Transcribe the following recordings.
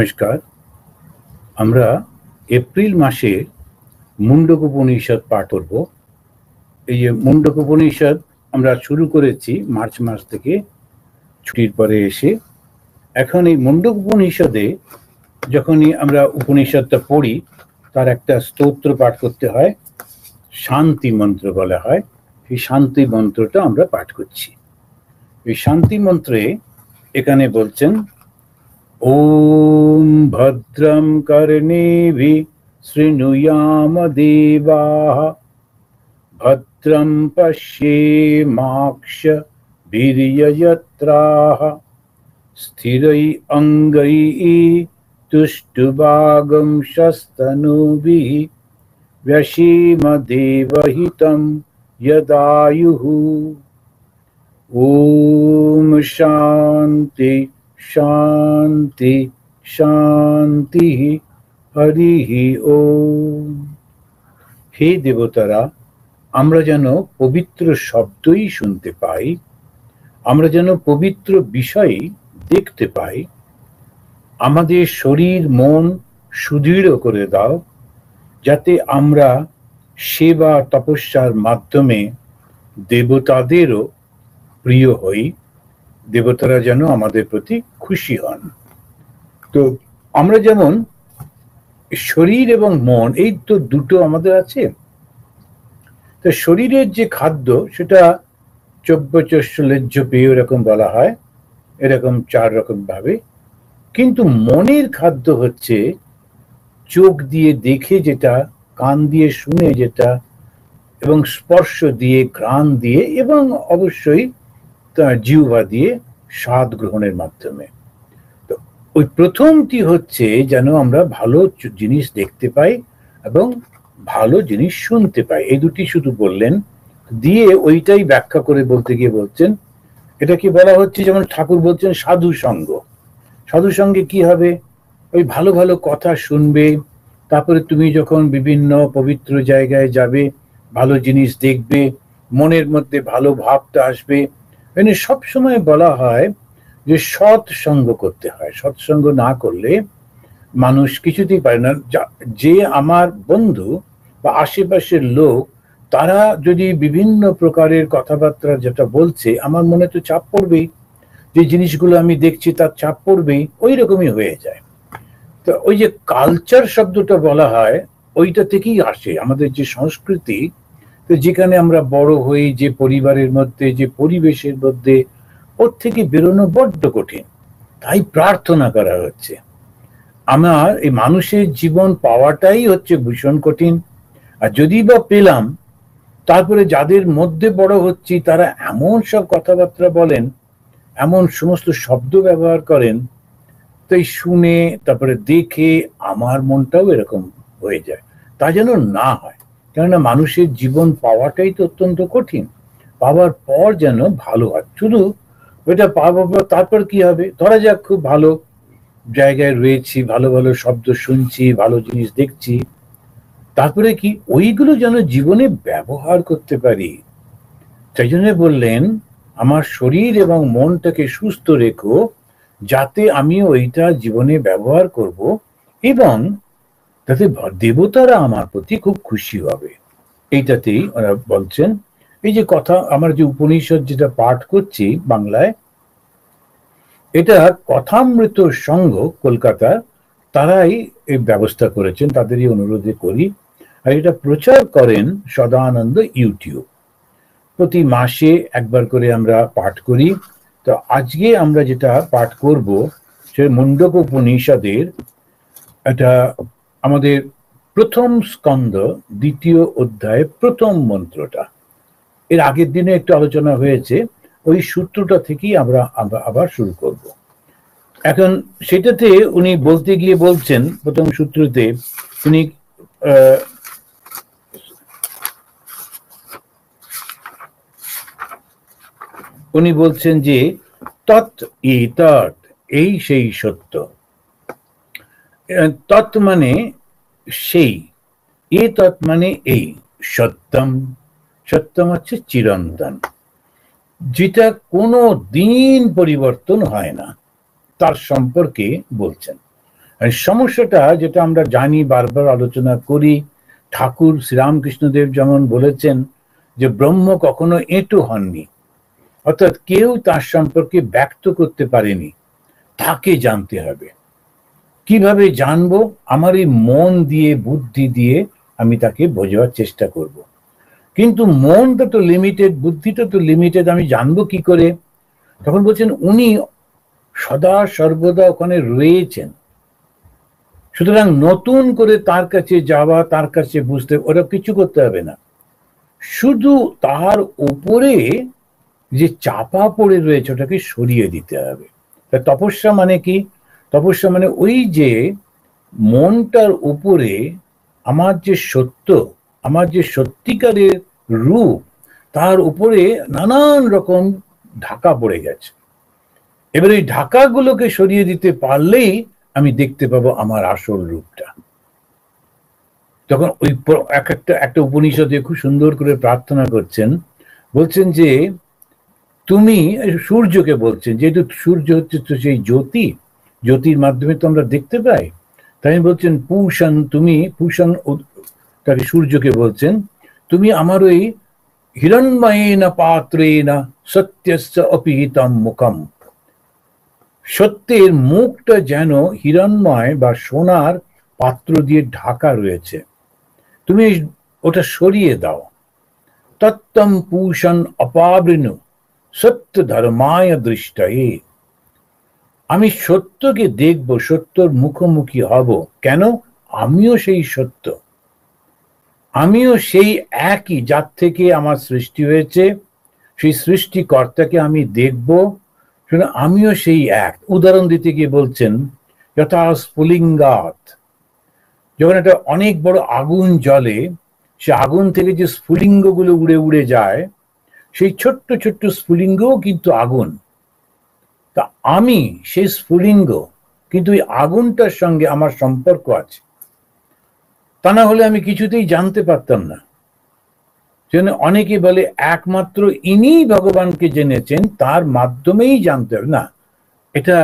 নমস্কার। আমরা এপ্রিল মাসে মুন্ডক উপনিষদ পাঠ করব। এই যে মুন্ডক উপনিষদ আমরা শুরু করেছি মার্চ মাস থেকে ছুটির পরে এসে। এখন এই মুন্ডক উপনিষদে যখনই আমরা উপনিষদটা পড়ি তার একটা স্তোত্র পাঠ করতে হয়, শান্তি মন্ত্র বলা হয়। এই শান্তি মন্ত্রটা আমরা পাঠ করছি। এই শান্তি মন্ত্রে এখানে বলছেন, ওম ভদ্রম কর্ণেভি শৃণুয়াম দেবাঃ, ভদ্রম পশ্যেমাক্ষ বীর্যজত্রাঃ, স্থিरै অঙ্গৈঃ তুষ্টুবাগুংশস্তনূभिः, व्यशेम देवहितं यदायुः। ओम शांति शांति शांति हरि ओम। হে দেবতারা, আমরা যেন পবিত্র শব্দই শুনতে পাই, আমরা যেন পবিত্র বিষয় দেখতে পাই। আমাদের শরীর মন সুদৃঢ় করে দাও, যাতে আমরা সেবা তপস্যার মাধ্যমে দেবতাদেরও প্রিয় হই, দেবতারা যেন আমাদের প্রতি খুশি হন। তো আমরা যেমন শরীর এবং মন, এই তো দুটো আমাদের আছে। তো শরীরের যে খাদ্য সেটা চব্যচস্য লেজ্জ পেয় এরকম বলা হয়, এরকম 4 রকম ভাবে। কিন্তু মনের খাদ্য হচ্ছে চোখ দিয়ে দেখে যেটা, কান দিয়ে শুনে যেটা, এবং স্পর্শ দিয়ে, ঘ্রাণ দিয়ে, এবং অবশ্যই তার জিহ্বা দিয়ে স্বাদ গ্রহণের মাধ্যমে। তো ওই প্রথমটি হচ্ছে যেন আমরা ভালো জিনিস দেখতে পাই এবং ভালো জিনিস শুনতে পাই। এই দুটি শুধু বললেন, দিয়ে ওইটাই ব্যাখ্যা করে বলতে গিয়ে বলছেন, এটা কি বলা হচ্ছে, যেমন ঠাকুর বলছেন সাধু সঙ্গ। সাধু সঙ্গে কি হবে? ওই ভালো ভালো কথা শুনবে, তারপরে তুমি যখন বিভিন্ন পবিত্র জায়গায় যাবে, ভালো জিনিস দেখবে, মনের মধ্যে ভালো ভাবটা আসবে। মানে সবসময় বলা হয় যে সৎসঙ্গ করতে হয়, সৎসঙ্গ না করলে মানুষ কিছুতেই পারে না। যে আমার বন্ধু বা আশেপাশের লোক, তারা যদি বিভিন্ন প্রকারের কথাবার্তা যেটা বলছে, আমার মনে তো চাপ পড়বেই, যে জিনিসগুলো আমি দেখছি তার চাপ পড়বেই, ওই রকমই হয়ে যায়। তো ওই যে কালচার শব্দটা বলা হয়, ওইটা থেকেই আসে আমাদের যে সংস্কৃতি। তো যেখানে আমরা বড় হই, যে পরিবারের মধ্যে, যে পরিবেশের মধ্যে, ওর থেকে বেরোনো বড্ড কঠিন। তাই প্রার্থনা করা হচ্ছে, আমার এই মানুষের জীবন পাওয়াটাই হচ্ছে ভীষণ কঠিন। আর যদি বা পেলাম, তারপরে যাদের মধ্যে বড় হচ্ছি তারা এমন সব কথাবার্তা বলেন, এমন সমস্ত শব্দ ব্যবহার করেন, তাই শুনে তারপরে দেখে আমার মনটাও এরকম হয়ে যায়। তা যেন না হয়, কেননা মানুষের জীবন পাওয়াটাই তো অত্যন্ত কঠিন। পাওয়ার পর যেন ভালো হয়। শুধু ওইটা পাওয়ার পর তারপর কি হবে? ধরা যাক খুব ভালো জায়গায় রয়েছি, ভালো ভালো শব্দ শুনছি, ভালো জিনিস দেখছি, তারপরে কি ওইগুলো যেন জীবনে ব্যবহার করতে পারি। সেই জন্য বললেন, আমার শরীর এবং মনটাকে সুস্থ রেখো, যাতে আমি ওইটা জীবনে ব্যবহার করব এবং তাতে দেবতারা আমার প্রতি খুব খুশি হবে। এইটাতেই ওরা বলছেন। এই যে কথা, আমার যে উপনিষদ যেটা পাঠ করছি বাংলায়, এটা কথামৃত সংঘ কলকাতা, তারাই এই ব্যবস্থা করেছেন, তাদেরই অনুরোধে করি। আর এটা প্রচার করেন সদানন্দ ইউটিউব। প্রতি মাসে একবার করে আমরা পাঠ করি। তো আজকে আমরা যেটা পাঠ করব সে মুন্ডক উপনিষদের, এটা আমাদের প্রথম স্কন্ধ, 2য় অধ্যায়, প্রথম মন্ত্রটা। এর আগের দিনে একটু আলোচনা হয়েছে, ওই সূত্রটা থেকেই আমরা আবার শুরু করব। এখন সেটাতে উনি বলতে গিয়ে বলছেন, প্রথম সূত্রতে উনি বলছেন যে তৎ এতৎ, এই সেই সত্য। তৎ মানে সেই, এতৎ মানে এই, সত্যম, সত্যম হচ্ছে চিরন্তন, যেটা কোনো দিন পরিবর্তন হয় না, তার সম্পর্কে বলছেন। আর সমস্যাটা যেটা আমরা জানি, বারবার আলোচনা করি, ঠাকুর শ্রীরামকৃষ্ণদেব যেমন বলেছেন যে ব্রহ্ম কখনো এঁটো হননি, অর্থাৎ কেউ তার সম্পর্কে ব্যক্ত করতে পারেনি, তাকে জানতে হবে। কিভাবে জানবো? আমার এই মন দিয়ে, বুদ্ধি দিয়ে আমি তাকে বোঝাবার চেষ্টা করব। কিন্তু মনটা তো লিমিটেড, বুদ্ধিটা তো লিমিটেড, আমি জানবো কি করে? তখন বলছেন উনি সদা সর্বদা ওখানে রয়েছেন, সুতরাং নতুন করে তার কাছে যাওয়া, তার কাছে বুঝতে, ওরা কিছু করতে হবে না। শুধু তার উপরে যে চাপা পড়ে রয়েছে ওটাকে সরিয়ে দিতে হবে। তপস্যা মানে কি? তপস্যা মানে ওই যে মনটার উপরে আমার যে সত্য, আমার যে সত্যিকারের রূপ, তার উপরে নানান রকম ঢাকা পড়ে গেছে। এবার এই ঢাকাগুলোকে সরিয়ে দিতে পারলেই আমি দেখতে পাবো আমার আসল রূপটা। তখন ওই একটা উপনিষদে খুব সুন্দর করে প্রার্থনা করছেন, বলছেন যে তুমি, সূর্যকে বলছেন, যেহেতু সূর্য হচ্ছে তো সেই জ্যোতি, জ্যোতির মাধ্যমে তো আমরা দেখতে পাই, তাই বলছেন পূষণ, তুমি পূষণ, তাকে সূর্যকে বলছেন তুমি আমার ওই হিরণ্ময়েন পাত্রেণ সত্যস্য অপিহিতম মুখম, সত্যের মুখটা যেন হিরণ্ময় বা সোনার পাত্র দিয়ে ঢাকা রয়েছে, তুমি ওটা সরিয়ে দাও। তত্তম পূষণ অপাবৃণু সত্য ধর্মায় দৃষ্টায়ে, আমি সত্যকে দেখব, সত্যর মুখোমুখি হব। কেন? আমিও সেই সত্য, আমিও সেই একই যার থেকে আমার সৃষ্টি হয়েছে, সেই সৃষ্টিকর্তাকে আমি দেখব, আমিও সেই এক। উদাহরণ দিতে গিয়ে বলছেন যথা স্ফুলিঙ্গাত, যখন একটা অনেক বড় আগুন জ্বলে, সে আগুন থেকে যে স্ফুলিঙ্গগুলো উড়ে উড়ে যায়, সেই ছোট্ট ছোট্ট স্ফুলিঙ্গও কিন্তু আগুন। তা আমি সেই স্ফুলিঙ্গ, কিন্তু এই আগুনটার সঙ্গে আমার সম্পর্ক আছে, তা না হলে আমি কিছুতেই জানতে পারতাম না। সেজন্য অনেকে বলে একমাত্র ইনি ভগবানকে জেনেছেন, তার মাধ্যমেই জানতে হবে। না, এটা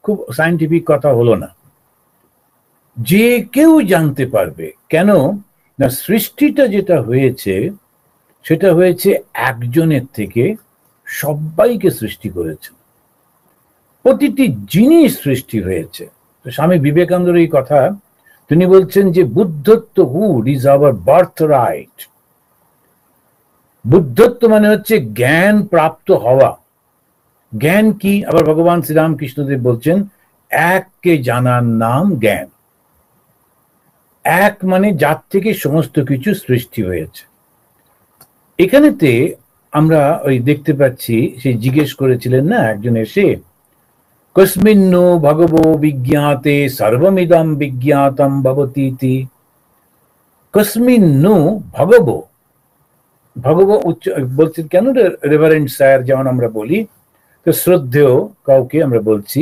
খুব সায়েন্টিফিক কথা হলো না। যে কেউ জানতে পারবে। কেন না? সৃষ্টিটা যেটা হয়েছে সেটা হয়েছে একজনের থেকে, সবাইকে সৃষ্টি করেছে, প্রতিটি জিনিস সৃষ্টি হয়েছে। তো স্বামী বিবেকানন্দের এই কথা, তিনি বলছেন যে বুদ্ধত্ব hood is our birthright. বুদ্ধত্ব মানে হচ্ছে জ্ঞান প্রাপ্ত হওয়া। জ্ঞান কি? আবার ভগবান শ্রীরামকৃষ্ণদেব বলছেন এককে জানার নাম জ্ঞান। এক মানে যার থেকে সমস্ত কিছু সৃষ্টি হয়েছে। এখানেতে আমরা ওই দেখতে পাচ্ছি, সে জিজ্ঞেস করেছিলেন না একজন এসে, কস্মিন্নো ভগবো বিজ্ঞাতে সর্বমিদম বিজ্ঞাতম ভবতীতি। কস্মিন্নো ভগবো, ভগবো উচ্চ বলছেন কেন? রেভারেন্ড স্যার যেমন আমরা বলি, তো শ্রদ্ধেয় কাউকে আমরা বলছি,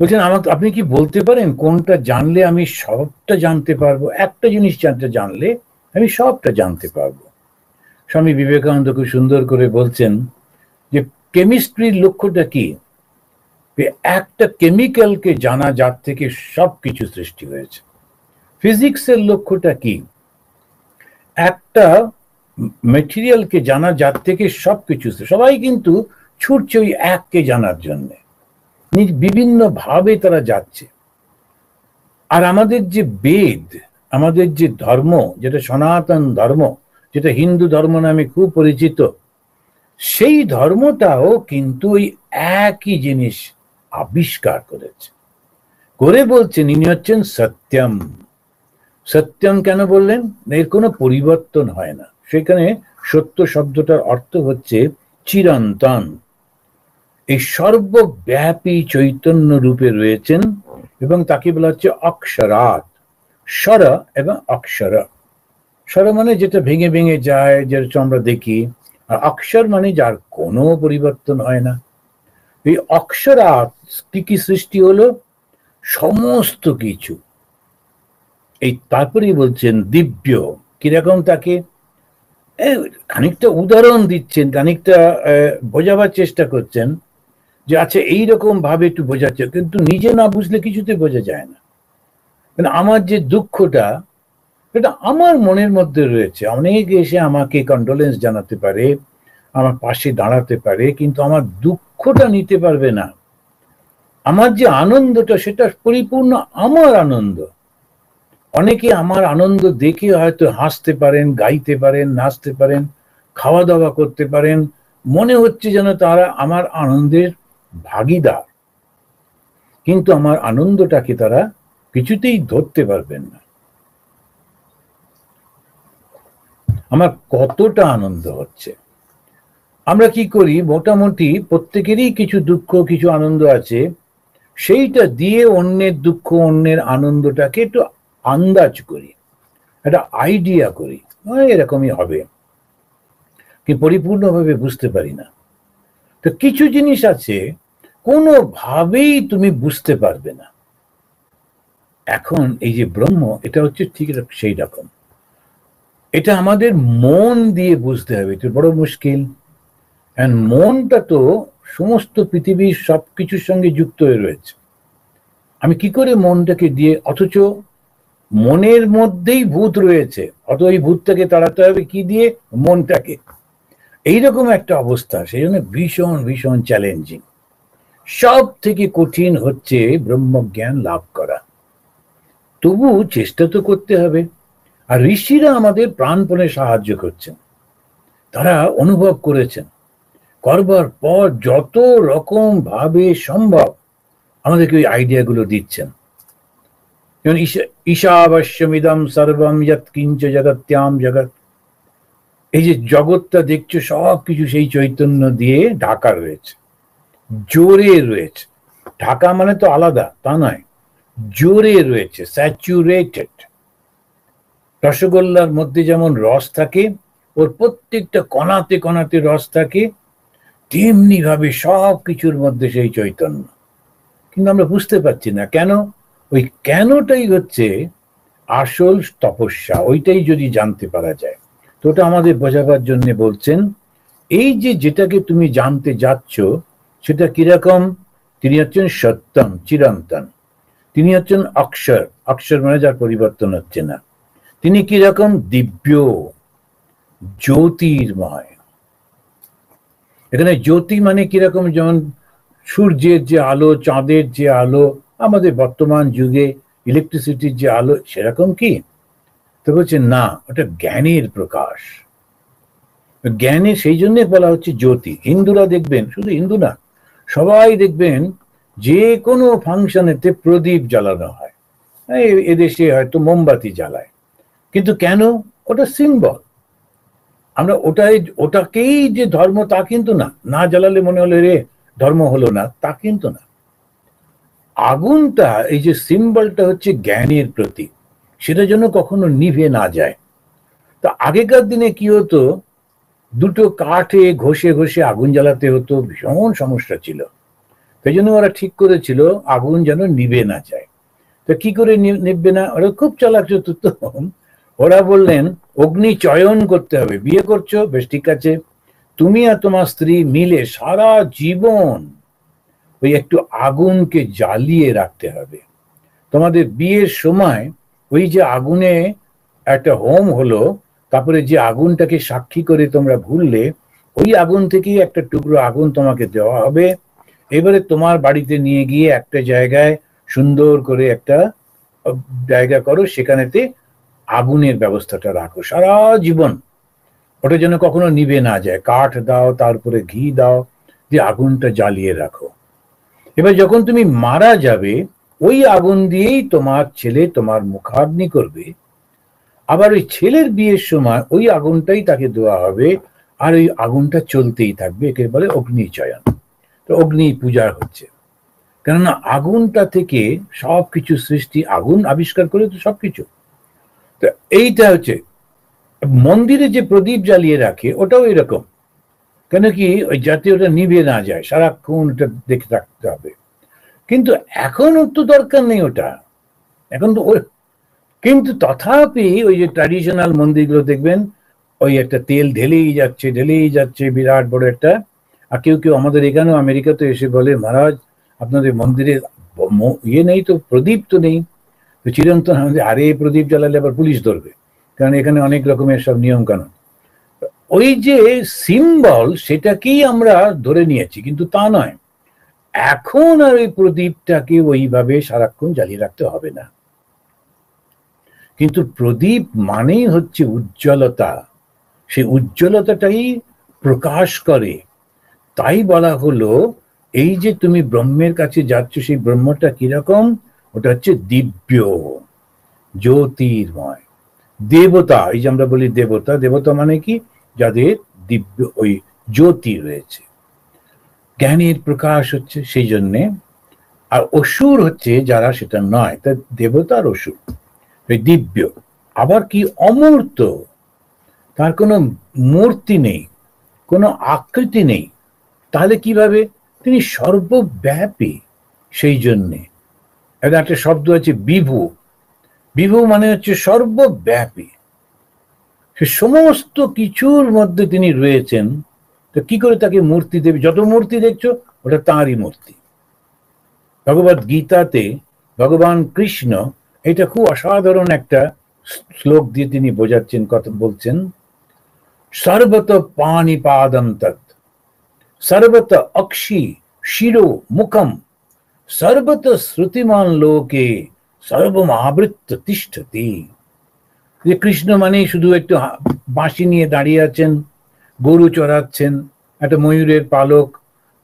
বলছেন আমাকে আপনি কি বলতে পারেন কোনটা জানলে আমি সবটা জানতে পারবো? একটা জিনিস জানলে আমি সবটা জানতে পারবো। স্বামী বিবেকানন্দ খুব সুন্দর করে বলছেন যে কেমিস্ট্রির লক্ষ্যটা কি? একটা কেমিক্যালকে জানা যার থেকে সবকিছু সৃষ্টি হয়েছে। ফিজিক্সের লক্ষ্যটা কি? একটা মেটেরিয়ালকে জানা যার থেকে সবকিছু। সবাই কিন্তু ছুটছে ওই এককে জানার জন্য, বিভিন্ন ভাবে তারা যাচ্ছে। আর আমাদের যে বেদ, আমাদের যে ধর্ম, যেটা সনাতন ধর্ম, যেটা হিন্দু ধর্ম নামে খুব পরিচিত, সেই ধর্মটাও কিন্তু ওই একই জিনিস আবিষ্কার করেছে, করে বলছেন ইনি হচ্ছেন সত্যম। সত্যম কেন বললেন? এর কোনো পরিবর্তন হয় না। সেখানে সত্য শব্দটার অর্থ হচ্ছে চিরন্তন। এই সর্বব্যাপী চৈতন্য রূপে রয়েছেন, এবং তাকে বলা হচ্ছে অক্ষরাৎ। স্বর এবং অক্ষর। স্বর মানে যেটা ভেঙে ভেঙে যায়, যেটা আমরা দেখি, আর অক্ষর মানে যার কোনো পরিবর্তন হয় না। এই অক্ষরাৎ কি কি সৃষ্টি হলো? সমস্ত কিছু। এই তারপরেই বলছেন দিব্য। কিরকম তাকে? খানিকটা উদাহরণ দিচ্ছেন, খানিকটা বোঝাবার চেষ্টা করছেন। যে আচ্ছা এইরকম ভাবে একটু বোঝাচ্ছে, কিন্তু নিজে না বুঝলে কিছুতে বোঝা যায় না। কারণ আমার যে দুঃখটা, এটা আমার মনের মধ্যে রয়েছে। অনেকে এসে আমাকে কন্ডোলেন্স জানাতে পারে, আমার পাশে দাঁড়াতে পারে, কিন্তু আমার দুঃখটা নিতে পারবে না। আমার যে আনন্দটা, সেটা পরিপূর্ণ আমার আনন্দ। অনেকে আমার আনন্দ দেখে হয়তো হাসতে পারেন, গাইতে পারেন, নাচতে পারেন, খাওয়া দাওয়া করতে পারেন, মনে হচ্ছে যেন তারা আমার আনন্দের ভাগীদার, কিন্তু আমার আনন্দটাকে তারা কিছুতেই ধরতে পারবেন না। আমার কতটা আনন্দ হচ্ছে। আমরা কি করি, মোটামুটি প্রত্যেকেরই কিছু দুঃখ কিছু আনন্দ আছে, সেইটা দিয়ে অন্যের দুঃখ অন্যের আনন্দটাকে একটু আন্দাজ করি, একটা আইডিয়া করি, এরকমই হবে, কি পরিপূর্ণভাবে বুঝতে পারি না। তো কিছু জিনিস আছে কোনোভাবেই তুমি বুঝতে পারবে না। এখন এই যে ব্রহ্ম, এটা হচ্ছে ঠিক সেই রকম। এটা আমাদের মন দিয়ে বুঝতে হবে, এটা বড় মুশকিল। মনটা তো সমস্ত পৃথিবীর সবকিছুর সঙ্গে যুক্ত হয়ে রয়েছে। আমি কি করে মনটাকে দিয়ে, অথচ মনের মধ্যেই ভূত রয়েছে, অত ওই ভূতটাকে তাড়াতে হবে কি দিয়ে? মনটাকে। এইরকম একটা অবস্থা, সেই জন্য ভীষণ ভীষণ চ্যালেঞ্জিং। সব থেকে কঠিন হচ্ছে ব্রহ্মজ্ঞান লাভ করা। তবু চেষ্টা তো করতে হবে। আর ঋষিরা আমাদের প্রাণপণে সাহায্য করছেন, তারা অনুভব করেছেন, করবার পর যত রকম ভাবে সম্ভব আমাদেরকে ওই আইডিয়াগুলো দিচ্ছেন। যেমন ঈশাবশ্যমিদম সর্বম যৎ কিঞ্চ জগত্যাম জগৎ, এই যে জগৎটা দেখছো সব কিছু সেই চৈতন্য দিয়ে ঢাকা রয়েছে, জোরে রয়েছে। ঢাকা মানে তো আলাদা তা নয়, জোরে রয়েছে, স্যাচুরেটেড। রসগোল্লার মধ্যে যেমন রস থাকে, ওর প্রত্যেকটা কণাতে কণাতে রস থাকে, তেমনি ভাবে সব কিছুর মধ্যে সেই চৈতন্য। কিন্তু আমরা বুঝতে পারছি না কেন। ওই কেনটাই হচ্ছে আসল তপস্যা। ওইটাই যদি জানতে পারা যায়, তো ওটা আমাদের বোঝাবার জন্য বলছেন, এই যে যেটাকে তুমি জানতে যাচ্ছ সেটা কিরকম। তিনি হচ্ছেন সত্যম চিরন্তন, তিনি হচ্ছেন অক্ষর, অক্ষর মানে যার পরিবর্তন হচ্ছে না। তিনি কিরকম? দিব্য, জ্যোতির্ময়। এখানে জ্যোতি মানে কিরকম? যেমন সূর্যের যে আলো, চাঁদের যে আলো, আমাদের বর্তমান যুগে ইলেকট্রিসিটির যে আলো, সেরকম কি? তো বলছে না, ওটা জ্ঞানের প্রকাশ। জ্ঞানের, সেই জন্য বলা হচ্ছে জ্যোতি। হিন্দুরা দেখবেন, শুধু হিন্দু না, সবাই দেখবেন যে কোনো ফাংশনেতে প্রদীপ জ্বালানো হয়। এদেশে হয়তো মোমবাতি জ্বালায়, কিন্তু কেন? ওটা সিম্বল। আমরা ওটাকেই যে ধর্ম তা কিন্তু না, না জ্বালালে মনে হলে রে ধর্ম হলো না, তা কিন্তু না। আগুনটা, এই যে সিম্বলটা হচ্ছে জ্ঞানের প্রতীক, সেটা যেন কখনো নিভে না যায়। তা আগেকার দিনে কি হতো, দুটো কাঠে ঘষে ঘষে আগুন জ্বালাতে হতো, ভীষণ সমস্যা ছিল। সেই জন্য ওরা ঠিক করেছিল আগুন যেন নিভে না যায়। তো কি করে নিভবে না? ওরা খুব চালাক চতুর। ওরা বললেন অগ্নি চয়ন করতে হবে। বিয়ে করছো, বেশ ঠিক আছে, তুমি আর তোমার স্ত্রী মিলে সারা জীবন ওই একটু আগুনকে জ্বালিয়ে রাখতে হবে। তোমাদের বিয়ের সময় ওই যে আগুনে একটা হোম হলো, তারপরে যে আগুনটাকে সাক্ষী করে তোমরা ভুললে, ওই আগুন থেকেই একটা টুকরো আগুন তোমাকে দেওয়া হবে। এবারে তোমার বাড়িতে নিয়ে গিয়ে একটা জায়গায় সুন্দর করে একটা জায়গা করো, সেখানেতে আগুনের ব্যবস্থাটা রাখো সারা জীবন, ওটা যেন কখনো নিভে না যায়। কাঠ দাও, তারপরে ঘি দাও, দিয়ে আগুনটা জ্বালিয়ে রাখো। এবার যখন তুমি মারা যাবে, ওই আগুন দিয়েই তোমার ছেলে তোমার মুখাগ্নি করবে। আবার ওই ছেলের বিয়ের সময় ওই আগুনটাই তাকে দেওয়া হবে, আর ওই আগুনটা চলতেই থাকবে। একে বলে অগ্নিচয়ন। তো অগ্নি পূজা হচ্ছে, কেননা আগুনটা থেকে সবকিছু সৃষ্টি, আগুন আবিষ্কার করে তো সবকিছু। তো এইটা হচ্ছে মন্দিরে যে প্রদীপ জ্বালিয়ে রাখে, ওটাও এরকম। কেন কি? ওই যাতে ওটা নিভে না যায়, সারাক্ষণ ওটা দেখে রাখতে হবে। কিন্তু এখন তো দরকার নেই ওটা, এখন তো কিন্তু তথাপি ওই যে ট্র্যাডিশনাল মন্দিরগুলো দেখবেন, ওই একটা তেল ঢেলেই যাচ্ছে ঢেলেই যাচ্ছে, বিরাট বড় একটা আর কেউ কেউ আমাদের এখানেও আমেরিকাতে এসে বলে, মহারাজ আপনাদের মন্দিরে ইয়ে নেই তো, প্রদীপ তো নেই। তো চিরন্তন আমাদের, আরে প্রদীপ জ্বালালে আবার পুলিশ ধরবে, কারণ এখানে অনেক রকমের সব নিয়ম কানুন। ওই যে সিম্বল, সেটাকেই আমরা ধরে নিয়েছি, কিন্তু তা নয়। এখন আর ওই প্রদীপটাকে ওইভাবে সারাক্ষণ জ্বালিয়ে রাখতে হবে না। কিন্তু প্রদীপ মানেই হচ্ছে উজ্জ্বলতা, সেই উজ্জ্বলতাটাই প্রকাশ করে। তাই বলা হলো, এই যে তুমি ব্রহ্মের কাছে যাচ্ছ, সেই ব্রহ্মটা কিরকম? ওটা হচ্ছে দিব্য, জ্যোতির্ময়। দেবতা, এই যে আমরা বলি দেবতা, দেবতা মানে কি? যাদের দিব্য ওই জ্যোতি রয়েছে, জ্ঞানের প্রকাশ হচ্ছে সেই জন্যে। আর অসুর হচ্ছে যারা সেটা নয়, তা দেবতা আর অসুর ওই দিব্য। আবার কি? অমূর্ত, তার কোনো মূর্তি নেই, কোনো আকৃতি নেই। তাহলে কিভাবে? তিনি সর্বব্যাপী। সেই জন্যে একটা শব্দ আছে বিভু। বিভু মানে হচ্ছে সর্বব্যাপী, সে সমস্ত কিছুর মধ্যে তিনি রয়েছেন। তো কি করে তাকে মূর্তি দেবে? যত মূর্তি দেখছো ওটা তাঁরই মূর্তি। ভগবদ গীতাতে ভগবান কৃষ্ণ এটা খুব অসাধারণ একটা শ্লোক দিয়ে তিনি বোঝাচ্ছেন, কথা বলছেন, সর্বত পাণিপাদম তৎ, সর্বত অক্ষি শিরো মুখম, সর্বত শ্রুতিমান লোকে সর্বমাবৃত্ত তিষ্ঠতি। যে কৃষ্ণ মানে শুধু একটু বাঁশি নিয়ে দাঁড়িয়ে আছেন, গরু চড়াচ্ছেন, একটা ময়ূরের পালক,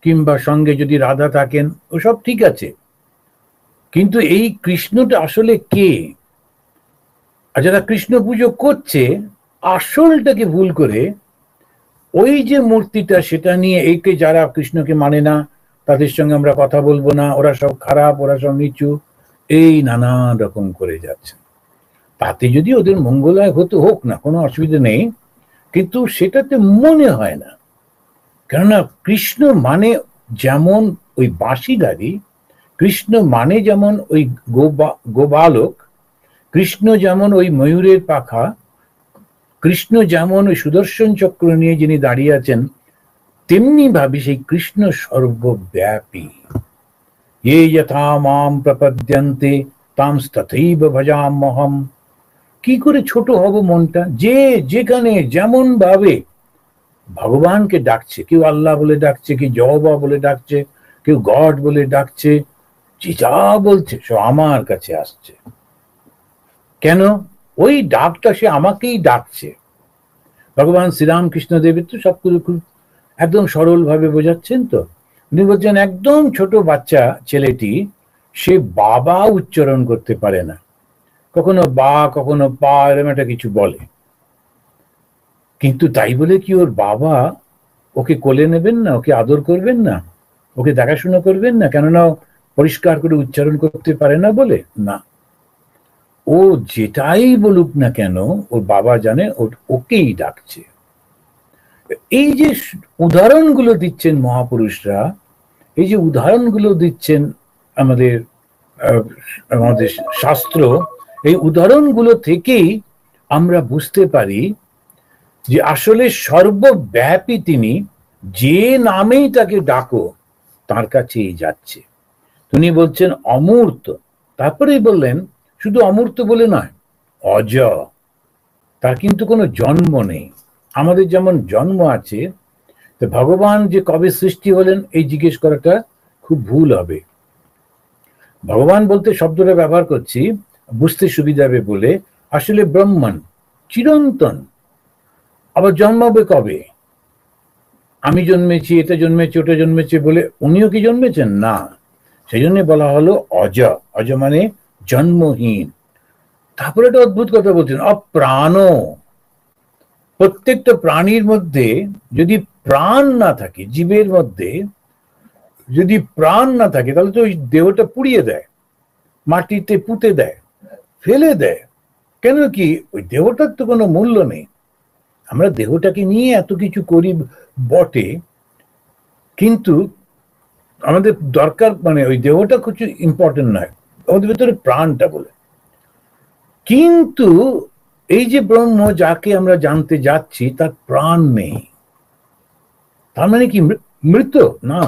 কিংবা সঙ্গে যদি রাধা থাকেন, ওসব ঠিক আছে। কিন্তু এই কৃষ্ণটা আসলে কে? আর যারা কৃষ্ণ পুজো করছে, আসলটাকে ভুল করে ওই যে মূর্তিটা, সেটা নিয়ে এইকে যারা কৃষ্ণকে মানে না, তাদের সঙ্গে আমরা কথা বলবো না, ওরা সব খারাপ, ওরা সব নিচু, এই নানান রকম করে যাচ্ছে। তাতে যদি ওদের মঙ্গলায় হতে হোক না, কোনো অসুবিধা নেই, কিন্তু সেটাতে মনে হয় না। কেননা কৃষ্ণ মানে যেমন ওই বাঁশিধারী, কৃষ্ণ মানে যেমন ওই গোবালক, কৃষ্ণ যেমন ওই ময়ূরের পাখা, কৃষ্ণ যেমন ওই সুদর্শন চক্র নিয়ে যিনি দাঁড়িয়ে আছেন, তেমনি ভাবে সেই কৃষ্ণ সর্বব্যাপী। ये यथा माम प्रपद्यन्ते तांस्तथैव भजाम्यहम्। কি করে ছোট হব মনটা? যে যেখানে যেমন ভাবে ভগবানকে ডাকছে, কেউ আল্লাহ বলে ডাকছে, কেউ জহবা বলে ডাকছে, কেউ গড বলে ডাকছে, যে যা বলছে সব আমার কাছে আসছে। কেন? ওই ডাকটা সে আমাকেই ডাকছে। ভগবান শ্রীরামকৃষ্ণ দেবের তো সবগুলো খুব একদম সরল ভাবে বোঝাচ্ছেন। তো উনি বলছেন, একদম ছোট বাচ্চা ছেলেটি, সে বাবা উচ্চারণ করতে পারে না, কখনো বা কখনো পা এরকম একটা কিছু বলে। কিন্তু তাই বলে কি ওর বাবা ওকে কোলে নেবেন না, ওকে আদর করবেন না, ওকে দেখাশোনা করবেন না? কেননা পরিষ্কার করে উচ্চারণ করতে পারে না বলে না। ও যেটাই বলুক না কেন, ওর বাবা জানে ওকেই ডাকছে। এই যে উদাহরণগুলো দিচ্ছেন মহাপুরুষরা, এই যে উদাহরণগুলো দিচ্ছেন আমাদের আমাদের শাস্ত্র, এই উদাহরণগুলো থেকেই আমরা বুঝতে পারি যে আসলে সর্বব্যাপী তিনি। যে নামেই তাকে ডাকো তার কাছেই যাচ্ছে। তিনি বলছেন অমূর্ত, তারপরেই বললেন শুধু অমূর্ত বলে নয়, অজ। তার কিন্তু কোনো জন্ম নেই। আমাদের যেমন জন্ম আছে, তো ভগবান যে কবে সৃষ্টি হলেন এই জিজ্ঞেস করাটা খুব ভুল হবে। ভগবান বলতে শব্দটা ব্যবহার করছি বুঝতে সুবিধা হবে বলে, আসলে ব্রহ্মণ চিরন্তন। আবার জন্মাবে কবে? আমি জন্মেছি, এটা জন্মেছে, ওটা জন্মেছে বলে উনিও কি জন্মেছেন? না। সেই জন্য বলা হলো অজ। অজ মানে জন্মহীন। তারপরে একটা অদ্ভুত কথা বলছেন, অপ্রাণ। প্রত্যেকটা প্রাণীর মধ্যে যদি প্রাণ না থাকে, জীবের মধ্যে যদি প্রাণ না থাকে, তাহলে তো ওই দেহটা পুড়িয়ে দেয়, মাটিতে পুঁতে দেয়, ফেলে দেয়। কেন কি? ওই দেহটার তো কোনো মূল্য নেই। আমরা দেহটাকে নিয়ে এত কিছু করি বটে, কিন্তু আমাদের দরকার মানে ওই দেহটা কিছু ইম্পর্টেন্ট নয়, আমাদের ভেতরে প্রাণটা বলে। কিন্তু এই যে ব্রহ্ম যাকে আমরা জানতে যাচ্ছি, তার প্রাণ নেই। তার মানে কি? মৃত না,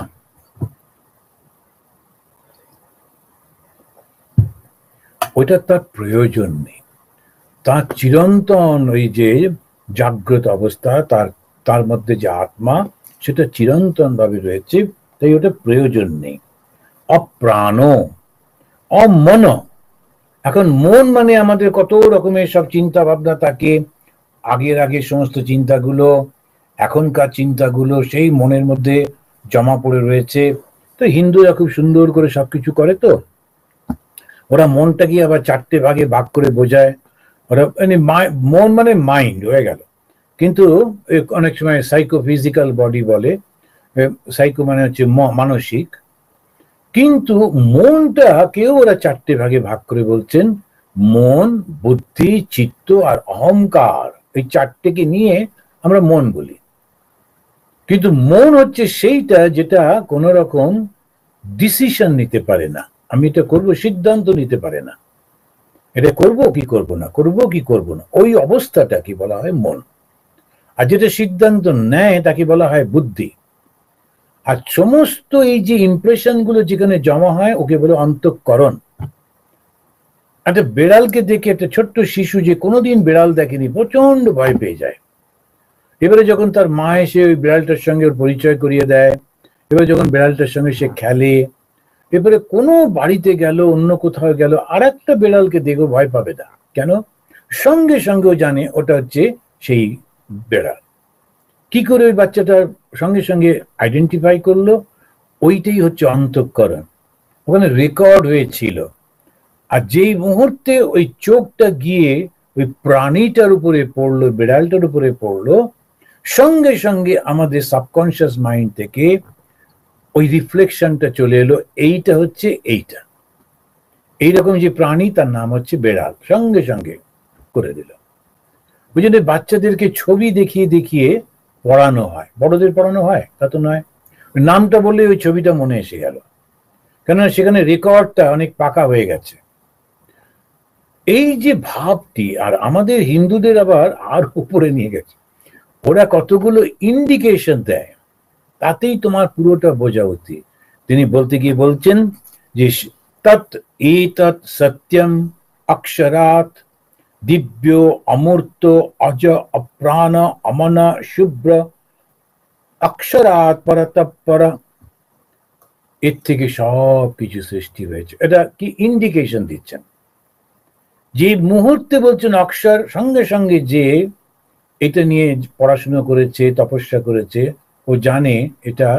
ওইটা তার প্রয়োজন নেই। তার চিরন্তন ওই যে জাগ্রত অবস্থা, তার তার মধ্যে যে আত্মা, সেটা চিরন্তন ভাবে রয়েছে, তাই ওটা প্রয়োজন নেই। অপ্রাণ, অমন। এখন মন মানে আমাদের কত রকমের সব চিন্তা ভাবনা থাকে, আগের আগের সমস্ত চিন্তাগুলো, এখনকার চিন্তাগুলো সেই মনের মধ্যে জমা পড়ে রয়েছে। তো হিন্দুরা খুব সুন্দর করে সবকিছু করে, তো ওরা মনটাকে আবার চারটে ভাগে ভাগ করে বোঝায়। ওরা মানে মন মানে মাইন্ড হয়ে গেল, কিন্তু অনেক সময় সাইকোফিজিক্যাল বডি বলে, সাইকো মানে হচ্ছে মানসিক, কিন্তু মনটাকেও ওরা চারটে ভাগে ভাগ করে বলছেন মন, বুদ্ধি, চিত্ত আর অহংকার। এই চারটেকে নিয়ে আমরা মন বলি। কিন্তু মন হচ্ছে সেইটা যেটা কোন রকম ডিসিশন নিতে পারে না, আমি এটা করব সিদ্ধান্ত নিতে পারে না, এটা করব কি করব না, করব কি করব না, ওই অবস্থাটা কি বলা হয় মন। আর যেটা সিদ্ধান্ত নেয় তাকে বলা হয় বুদ্ধি। আর সমস্ত এই যে ইমপ্রেশন গুলো যেখানে জমা হয় ওকে বলে অন্তঃকরণ। একটা বেড়ালকে দেখে, একটা ছোট্ট শিশু যে কোনোদিন বেড়াল দেখেনি প্রচন্ড ভয় পেয়ে যায়। এবারে যখন তার মা এসে ওই বিড়ালটার সঙ্গে ওর পরিচয় করিয়ে দেয়, এবারে যখন বিড়ালটার সঙ্গে সে খেলে, এবারে কোনো বাড়িতে গেল, অন্য কোথাও গেল, আর একটা বিড়ালকে দেখো ভয় পাবে না, কেন? সঙ্গে সঙ্গে ও জানে ওটা হচ্ছে সেই বেড়াল। কি করে ওই বাচ্চাটার সঙ্গে সঙ্গে আইডেন্টিফাই করলো? ওইটাই হচ্ছে অন্তঃকরণ, ওখানে রেকর্ড হয়েছিল। আর যেই মুহূর্তে ওই চোখটা গিয়ে ওই প্রাণীটার উপরে পড়লো, বিড়ালটার উপরে পড়লো, সঙ্গে সঙ্গে আমাদের সাবকনশিয়াস মাইন্ড থেকে ওই রিফ্লেকশনটা চলে এলো, এইটা হচ্ছে এইটা, এইরকম যে প্রাণী তার নাম হচ্ছে বেড়াল, সঙ্গে সঙ্গে করে দিল। ওই জন্য বাচ্চাদেরকে ছবি দেখিয়ে দেখিয়ে পড়ানো হয়। বড়দের পড়ানো হয় তা তো নয়, নামটা বললে ওই ছবিটা মনে এসে গেল, কেননা সেখানে রেকর্ডটা অনেক পাকা হয়ে গেছে। এই যে ভাবটি, আর আমাদের হিন্দুদের আবার আর উপরে নিয়ে গেছে, ওরা কতগুলো ইন্ডিকেশন দেয়, তাতেই তোমার পুরোটা বোঝা উচিত। তিনি বলতে গিয়ে বলছেন যে তৎ এতৎ সত্যম অক্ষরাৎ দিব্য অমূর্ত অজ অপ্রাণ অমন শুভ্র অক্ষরাৎ পরতঃপর। এর থেকে সব কিছু সৃষ্টি হয়েছে। এটা কি ইন্ডিকেশন দিচ্ছেন? যে মুহূর্তে বলছেন অক্ষর, সঙ্গে সঙ্গে যে এটা নিয়ে পড়াশোনা করেছে, তপস্যা করেছে, ও জানে এটা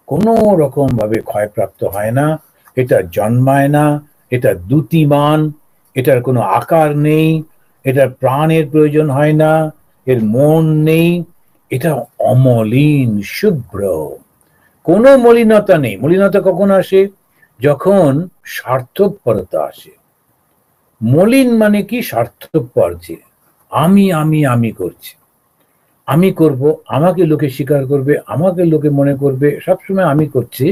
কোনো রকম ভাবে ক্ষয়প্রাপ্ত হয় না, এটা জন্মায় না, এটা দ্যুতিমান, এটার কোনো আকার নেই, এটার প্রাণের প্রয়োজন হয় না, এর মন নেই, এটা অমলিন, শুভ্র, কোনো মলিনতা নেই। মলিনতা কখন আসে? যখন স্বার্থপরতা আসে। মলিন মানে কি? স্বার্থপর, যে আমি আমি আমি করছি, আমি করব, আমাকে লোকে স্বীকার করবে, আমাকে লোকে মনে করবে, সবসময় আমি করছি,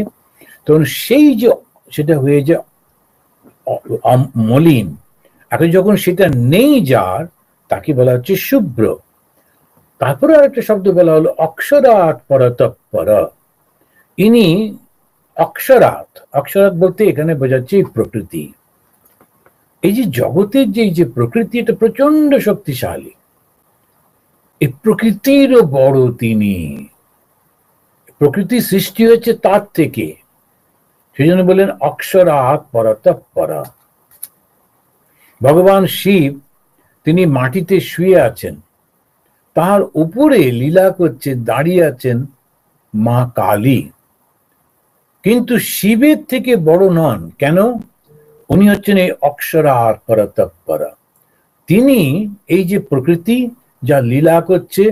তখন সেই যে সেটা হয়ে যায় মলিন। এখন যখন সেটা নেই যার, তাকে বলা হচ্ছে শুভ্র। তারপরে আরেকটা শব্দ বলা হলো অক্ষরাৎ পরতঃপর। ইনি অক্ষরাৎ, অক্ষরাৎ বলতে এখানে বোঝাচ্ছে প্রকৃতি। এই যে জগতের যে প্রকৃতি, এটা প্রচন্ড শক্তিশালী। এই প্রকৃতিরও বড় তিনি, প্রকৃতি সৃষ্টি হয়েছে তার থেকে, সেই জন্য বললেন অক্ষরাৎ পরতঃপর। ভগবান শিব তিনি মাটিতে শুয়ে আছেন, তার উপরে লীলা করছে, দাঁড়িয়ে আছেন মা কালী, কিন্তু শিবের থেকে বড় নন। কেন? উনি হচ্ছেন এই অক্ষরাৎ পরতঃপর। তিনি এই যে প্রকৃতি যা লীলা করছে,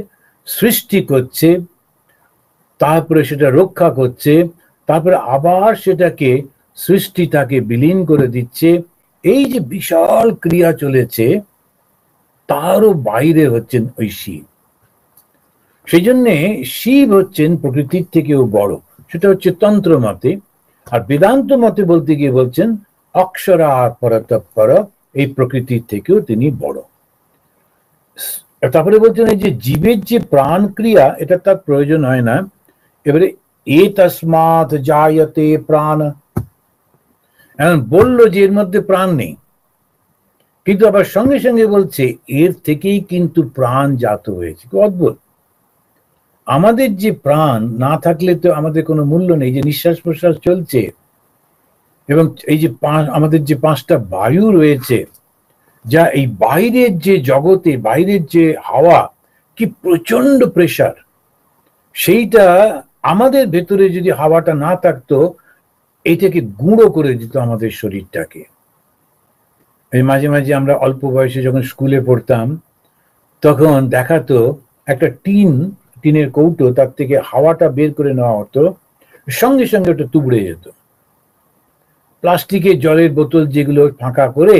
সৃষ্টি করছে, তারপরে সেটা রক্ষা করছে, তারপরে আবার সেটাকে সৃষ্টি তাকে বিলীন করে দিচ্ছে, এই যে বিশাল ক্রিয়া চলেছে, তারও বাইরে হচ্ছেন ওই শিব। সেই জন্যে শিব হচ্ছেন প্রকৃতির থেকেও বড়, সেটা হচ্ছে তন্ত্র মতে। আর বেদান্ত মতে বলতে গিয়ে বলছেন অক্ষরাৎ পরতঃপর, এই প্রকৃতির থেকেও তিনি বড়। তারপরে বলছেন এই যে জীবের যে প্রাণ ক্রিয়া, এটা তার প্রয়োজন হয় না। এবারে এতস্মাৎ জায়তে প্রাণ। এখন বললো যে এর মধ্যে প্রাণ নেই, কিন্তু আবার সঙ্গে সঙ্গে বলছে এর থেকেই কিন্তু প্রাণ জাত হয়েছে। কি অদ্ভুত! আমাদের যে প্রাণ না থাকলে তো আমাদের কোনো মূল্য নেই। যে নিঃশ্বাস প্রশ্বাস চলছে, এবং এই যে আমাদের যে 5টা বায়ু রয়েছে, যা এই বাইরের যে জগতে, বাইরের যে হাওয়া, কি প্রচন্ড প্রেসার, সেইটা আমাদের ভেতরে যদি হাওয়াটা না থাকতো, এইটাকে গুঁড়ো করে দিত আমাদের শরীরটাকে। এই মাঝে মাঝে আমরা অল্প বয়সে যখন স্কুলে পড়তাম, তখন দেখাতো একটা টিনের কৌটো, তার থেকে হাওয়াটা বের করে নেওয়া হতো, সঙ্গে সঙ্গে ওটা তুবড়ে যেত। প্লাস্টিকের জলের বোতল যেগুলো ফাঁকা করে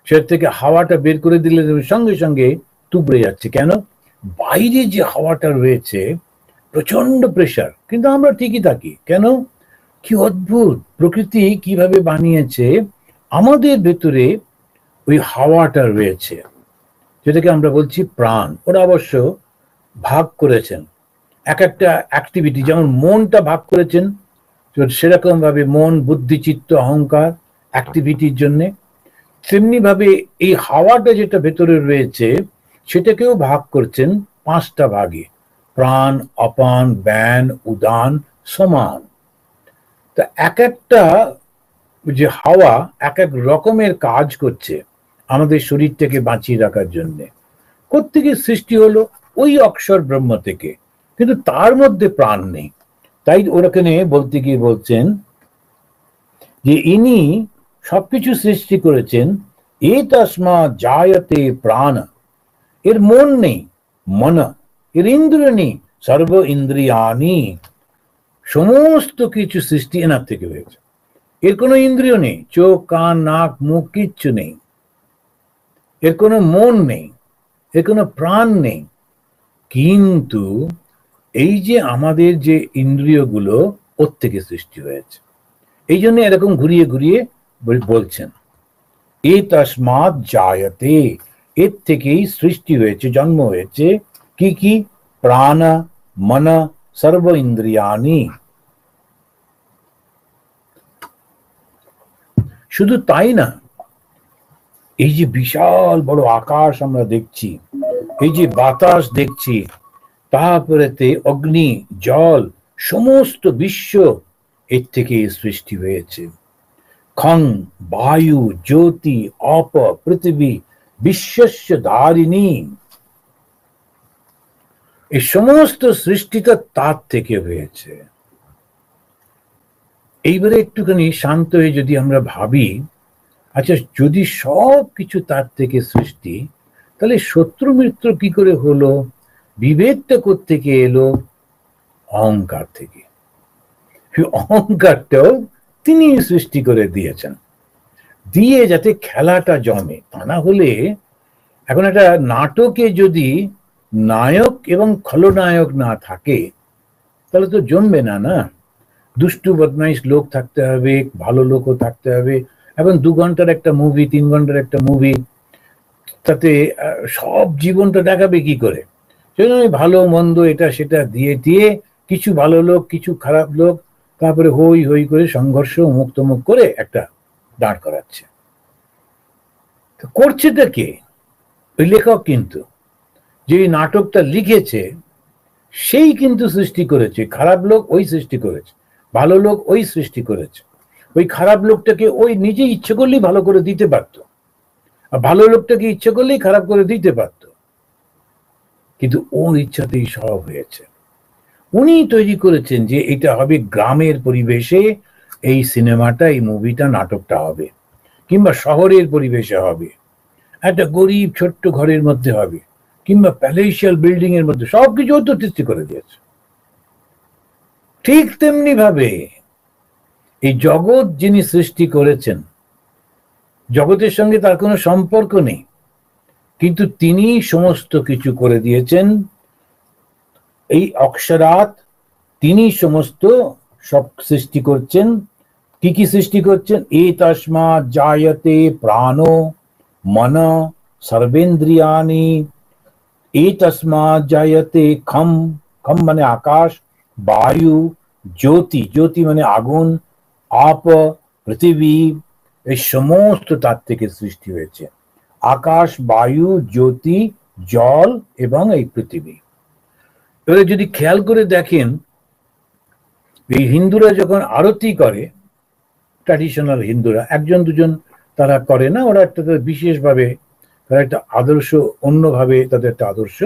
সেটা থেকে হাওয়াটা বের করে দিলে সঙ্গে সঙ্গে তুবড়ে যাচ্ছে। কেন? বাইরে যে হাওয়াটা রয়েছে প্রচন্ড প্রেসার, কিন্তু আমরা ঠিকই থাকি। কেন? কি অদ্ভুত প্রকৃতি কিভাবে বানিয়েছে! আমাদের ভেতরে ওই হাওয়াটা রয়েছে, যেটাকে আমরা বলছি প্রাণ। ওরা অবশ্য ভাগ করেছেন এক একটা অ্যাক্টিভিটি, যেমন মনটা ভাগ করেছেন সেরকম ভাবে মন, বুদ্ধি, চিত্ত, অহংকার অ্যাক্টিভিটির জন্য, তেমনি ভাবে এই হাওয়াটা যেটা ভেতরে রয়েছে সেটাকেও ভাগ করছেন 5টা ভাগে: প্রাণ, অপান, ব্যান, উদান, সমান। তা এক একটা যে হাওয়া এক এক রকমের কাজ করছে আমাদের শরীরটাকে বাঁচিয়ে রাখার জন্য। কোত্থেকে সৃষ্টি হলো? ওই অক্ষর ব্রহ্ম থেকে, কিন্তু তার মধ্যে প্রাণ নেই। তাই ওখানে বলতে গিয়ে বলছেন যে ইনি সবকিছু সৃষ্টি করেছেন। এতস্মা জায়তে প্রাণ, এর মন নেই, মন, এর ইন্দ্রিয় নেই, সর্ব ইন্দ্রিয়ানি, সমস্ত কিছু সৃষ্টি এনার থেকে হয়েছে। এর কোনো ইন্দ্রিয় নেই, চোখ, কান, নাক, মুখ কিচ্ছু নেই। এর কোনো মন নেই, এর কোনো প্রাণ নেই। কিন্তু এই যে আমাদের যে ইন্দ্রিয়গুলো, ওর থেকে সৃষ্টি হয়েছে। এই জন্য এরকম ঘুরিয়ে ঘুরিয়ে বলছেন এতস্মাৎ জায়তে, এর থেকেই সৃষ্টি হয়েছে, জন্ম হয়েছে। কি কি? প্রাণ, মন, সর্ব ইন্দ্রিয়ানি। শুধু তাই না, এই যে বিশাল বড় আকাশ আমরা দেখছি, এই যে বাতাস দেখছি, তারপরেতে অগ্নি, জল, সমস্ত বিশ্ব এর থেকে সৃষ্টি হয়েছে। খং, বায়ু, জ্যোতি, অপ, পৃথিবী, বিশ্বস্য ধারিণী, এই সমস্ত সৃষ্টিটা তার থেকে হয়েছে। এইবারে একটুখানি শান্ত হয়ে যদি আমরা ভাবি, আচ্ছা যদি সব কিছু তার থেকে সৃষ্টি, তাহলে শত্রু মিত্র কি করে হলো? বিভেদটা কোত্থেকে এলো? অহংকার থেকে। অহংকারটাও তিনি সৃষ্টি করে দিয়েছেন, দিয়ে যাতে খেলাটা জমে। তা না হলে এখন একটা নাটকে যদি নায়ক এবং খলনায়ক না থাকে তাহলে তো জমবে না। না, দুষ্টু বদমাইশ লোক থাকতে হবে, ভালো লোকও থাকতে হবে। এখন 2 ঘন্টার একটা মুভি, 3 ঘন্টার একটা মুভি, তাতে সব জীবনটা দেখাবে কি করে? সেজন্য ভালো মন্দ এটা সেটা দিয়ে দিয়ে কিছু ভালো লোক, কিছু খারাপ লোক, তারপরে হই হই করে সংঘর্ষ মুখ তমুক করে একটা দাঁড় করাচ্ছে। করছেটা কে? ওই লেখক। কিন্তু যে নাটকটা লিখেছে সেই কিন্তু সৃষ্টি করেছে। খারাপ লোক ওই সৃষ্টি করেছে, ভালো লোক ওই সৃষ্টি করেছে। ওই খারাপ লোকটাকে ওই নিজে ইচ্ছে করলেই ভালো করে দিতে পারতো, আর ভালো লোকটাকে ইচ্ছে করলেই খারাপ করে দিতে পারত, কিন্তু ওর ইচ্ছাতেই সব হয়েছে। উনি তৈরি করেছেন যে এটা হবে গ্রামের পরিবেশে, এই সিনেমাটা, এই মুভিটা, নাটকটা হবে, কিংবা শহরের পরিবেশে হবে, একটা গরিব ছোট্ট ঘরের মধ্যে হবে, কিংবা প্যালেশিয়াল বিল্ডিং এর মধ্যে, সবকিছু তো সৃষ্টি করে দিয়েছে। ঠিক তেমনি ভাবে এই জগৎ যিনি সৃষ্টি করেছেন, জগতের সঙ্গে তার কোনো সম্পর্ক নেই, কিন্তু তিনি সমস্ত কিছু করে দিয়েছেন। এই অক্ষরাৎ তিনি সমস্ত সব সৃষ্টি করছেন। কি কি সৃষ্টি করছেন? এতস্মাৎ জায়তে প্রাণ, মন, সর্বেন্দ্রিয়ানি। এতস্মাৎ জায়তে খম, খম মানে আকাশ, বায়ু, জ্যোতি, জ্যোতি মানে আগুন, আপ, পৃথিবী, এই সমস্ত তার থেকে সৃষ্টি হয়েছে। আকাশ, বায়ু, জ্যোতি, জল এবং এই পৃথিবী। এবারে যদি খেয়াল করে দেখেন, এই হিন্দুরা যখন আরতি করে, ট্র্যাডিশনাল হিন্দুরা, একজন দুজন তারা করে না, ওরা একটা বিশেষভাবে তারা একটা আদর্শ, অন্যভাবে তাদের একটা আদর্শ।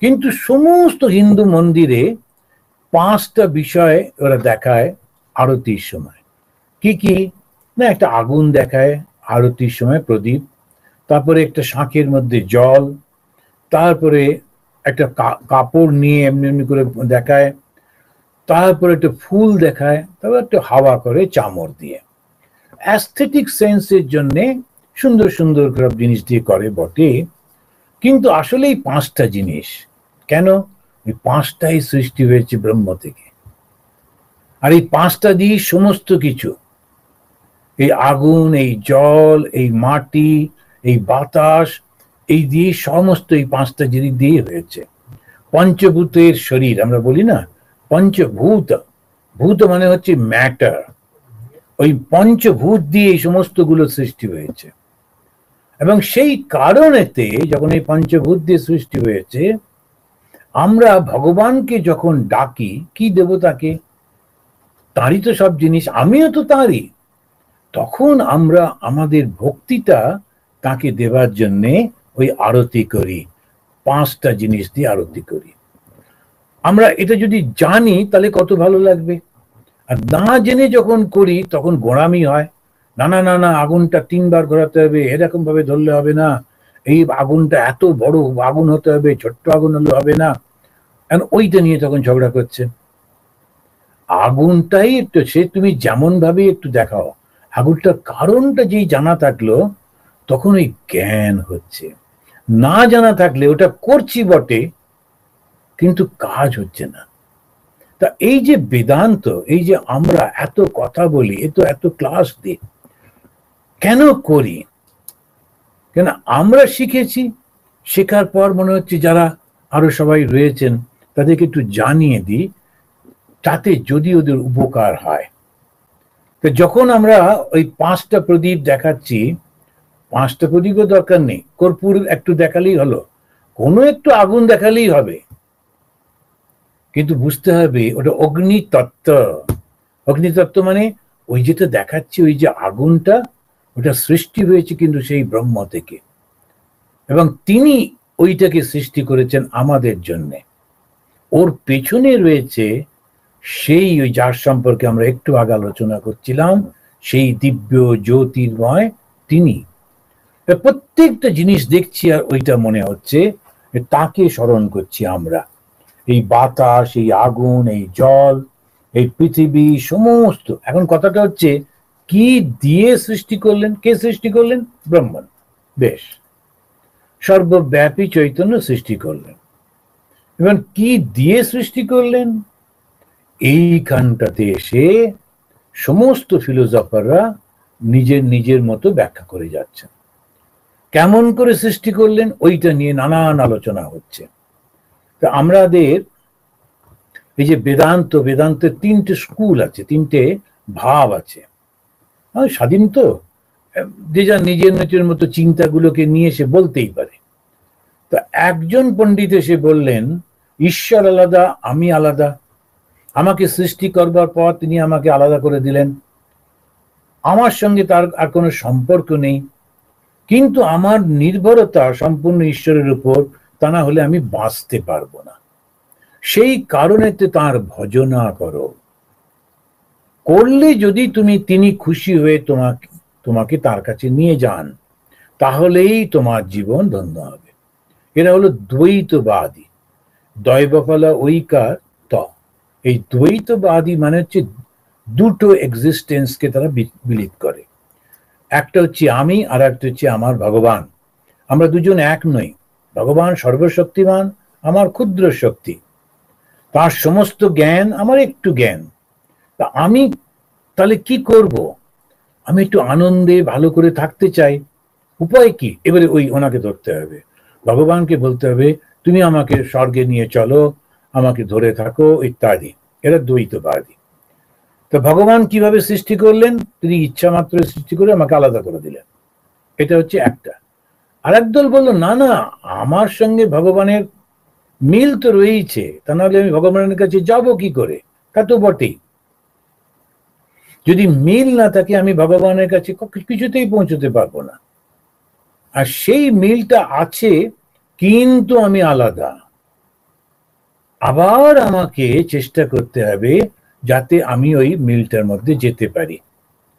কিন্তু সমস্ত হিন্দু মন্দিরে 5টা বিষয় ওরা দেখায় আরতির সময়। কি কি না, একটা আগুন দেখায় আরতির সময়, প্রদীপ, তারপরে একটা শাঁখের মধ্যে জল, তারপরে একটা কাপড় নিয়ে এমনি এমনি করে দেখায়, তারপরে একটা ফুল দেখায়, তারপর একটা হাওয়া করে চামর দিয়ে। অ্যাস্থেটিক সেন্সের জন্যে সুন্দর সুন্দর সব জিনিস দিয়ে করে বটে, কিন্তু আসলে এই 5টা জিনিস কেন? এই 5টাই সৃষ্টি হয়েছে ব্রহ্ম থেকে। আর এই 5টা দিয়ে সমস্ত কিছু, এই আগুন, এই জল, এই মাটি, এই বাতাস, এই দিয়ে সমস্ত এই 5টা জিনিস দিয়ে হয়েছে। পঞ্চভূতের শরীর আমরা বলি না, পঞ্চভূত, ভূত মানে হচ্ছে ম্যাটার, ওই পঞ্চভূত দিয়ে এই সমস্ত গুলো সৃষ্টি হয়েছে। এবং সেই কারণেতে যখন এই পঞ্চভূত দিয়ে সৃষ্টি হয়েছে, আমরা ভগবানকে যখন ডাকি, কি দেব তাকে? তারই তো সব জিনিস, আমিও তো তারই। তখন আমরা আমাদের ভক্তিটা তাকে দেবার জন্যে ওই আরতি করি, 5টা জিনিস দিয়ে আরতি করি। আমরা এটা যদি জানি তাহলে কত ভালো লাগবে। আর না জেনে যখন করি তখন গোঁড়ামি হয়, না না না না, আগুনটা 3বার ঘোরাতে হবে, এরকম ভাবে ধরলে হবে না, এই আগুনটা এত বড় আগুন হতে হবে, ছোট্ট আগুন হলে হবে না, ওইটা নিয়ে তখন ঝগড়া করছে। আগুনটাই একটু, সে তুমি যেমন ভাবে একটু দেখাও, আগুনটার কারণটা যেই জানা থাকলো তখন ওই জ্ঞান হচ্ছে। না জানা থাকলে ওটা করছি বটে কিন্তু কাজ হচ্ছে না। তা এই যে বেদান্ত, এই যে আমরা এত কথা বলি, এত ক্লাস দিই, কেন করি? কেন আমরা শিখেছি, শেখার পর মনে হচ্ছে যারা আরো সবাই রয়েছেন তাদেরকে একটু জানিয়ে দিই, তাতে যদি ওদের উপকার হয়। তো যখন আমরা ওই 5টা প্রদীপ দেখাচ্ছি, 5টা প্রদীপও দরকার নেই, কর্পূর একটু দেখালেই হলো, কোনো একটু আগুন দেখালেই হবে, কিন্তু বুঝতে হবে ওটা অগ্নিতত্ত্ব। অগ্নিতত্ত্ব মানে ওই যেটা দেখাচ্ছি, ওই যে আগুনটা, ওটা সৃষ্টি হয়েছে কিন্তু সেই ব্রহ্ম থেকে, এবং তিনি ওইটাকে সৃষ্টি করেছেন আমাদের জন্য। ওর পেছনে রয়েছে সেই, ওই যার সম্পর্কে আমরা একটু আগে আলোচনা করছিলাম, সেই দিব্য জ্যোতির্ময় তিনি। প্রত্যেকটা জিনিস দেখছি আর ওইটা মনে হচ্ছে তাকে স্মরণ করছি আমরা। এই বাতাস, এই আগুন, এই জল, এই পৃথিবী, সমস্ত। এখন কথাটা হচ্ছে কি দিয়ে সৃষ্টি করলেন? কে সৃষ্টি করলেন? ব্রহ্মণ। বেশ, সর্বব্যাপী চৈতন্য সৃষ্টি করলেন। এবার কি দিয়ে সৃষ্টি করলেন? এইখানটাতে এসে সমস্ত ফিলোসফাররা নিজের নিজের মতো ব্যাখ্যা করে যাচ্ছেন। কেমন করে সৃষ্টি করলেন ওইটা নিয়ে নানান আলোচনা হচ্ছে। তা আমাদের এই যে বেদান্ত, বেদান্তের 3টে স্কুল আছে, 3টে ভাব আছে। স্বাধীন তো, যে যা নিজের নিজের মতো চিন্তাগুলোকে নিয়ে সে বলতেই পারে। তো একজন পণ্ডিত এসে বললেন, ঈশ্বর আলাদা, আমি আলাদা, আমাকে সৃষ্টি করবার পর তিনি আমাকে আলাদা করে দিলেন, আমার সঙ্গে তার আর কোনো সম্পর্ক নেই, কিন্তু আমার নির্ভরতা সম্পূর্ণ ঈশ্বরের উপর, তা না হলে আমি বাঁচতে পারবো না। সেই কারণেতে তার ভজনা করো, করলে যদি তিনি খুশি হয়ে তোমাকে তার কাছে নিয়ে যান, তাহলেই তোমার জীবন ধন্য হবে। এরা হলো দ্বৈতবাদী, দৈবফল ঐকার ত। এই দ্বৈতবাদী মানে হচ্ছে দুটো এক্সিস্টেন্সকে তারা বিলিভ করে। একটা হচ্ছে আমি, আর একটা হচ্ছে আমার ভগবান। আমরা দুজন এক নই, ভগবান সর্বশক্তিমান, আমার ক্ষুদ্র শক্তি, তার সমস্ত জ্ঞান, আমার একটু জ্ঞান। তা আমি তাহলে কি করব? আমি একটু আনন্দে ভালো করে থাকতে চাই, উপায় কি? এবারে ওই ওনাকে ধরতে হবে, ভগবানকে বলতে হবে তুমি আমাকে স্বর্গে নিয়ে চলো, আমাকে ধরে থাকো ইত্যাদি। এরা দ্বৈতবাদী। তো ভগবান কিভাবে সৃষ্টি করলেন? তিনি ইচ্ছা মাত্র সৃষ্টি করে আমাকে আলাদা করে দিলেন। এটা হচ্ছে একটা। আর একদল বললো না না, আমার সঙ্গে ভগবানের মিল তো রয়েছে, তা নাহলে আমি ভগবানের কাছে যাব কি করে? তা তো বটেই, যদি মিল না থাকে আমি ভগবানের কাছে কিছুতেই পৌঁছতে পারবো না। আর সেই মিলটা আছে, কিন্তু আমি আলাদা। আবার আমাকে চেষ্টা করতে হবে যাতে আমি ওই মিলটার মধ্যে যেতে পারি,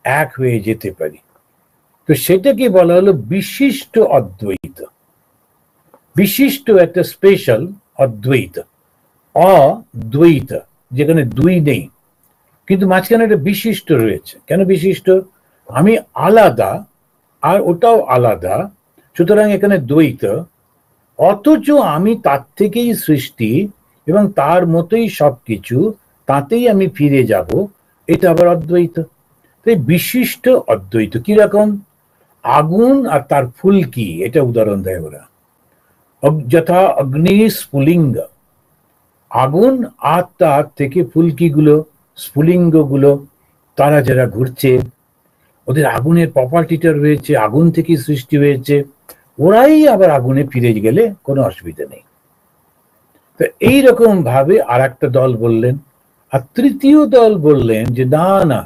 এক হয়ে যেতে পারি। তো সেটাকে বলা হলো বিশিষ্ট অদ্বৈত। বিশিষ্ট একটা স্পেশাল, অদ্বৈত। অদ্বৈত যেখানে দুই নেই, কিন্তু মাঝখানে একটা বিশিষ্ট রয়েছে। কেন বিশিষ্ট? আমি আলাদা আর ওটাও আলাদা, সুতরাং এখানে দ্বৈত। অথচ আমি তার থেকেই সৃষ্টি এবং তার মতোই সবকিছু, তাতেই আমি ফিরে যাব, এটা আবার অদ্বৈত। তাই বিশিষ্ট অদ্বৈত। কিরকম? আগুন আর তার ফুলকি, এটা উদাহরণ দেয় ওরা। যথা অগ্নি স্ফুলিঙ্গ, আগুন আর তার থেকে ফুলকিগুলো, স্ফুলিঙ্গগুলো, তারা যারা ঘুরছে, ওদের আগুনের প্রপার্টিটা রয়েছে, আগুন থেকে সৃষ্টি হয়েছে, ওরাই আবার আগুনে ফিরে গেলে কোনো অসুবিধা নেই। তো এইরকম ভাবে আর একটা দল বললেন। আর তৃতীয় দল বললেন যে না না,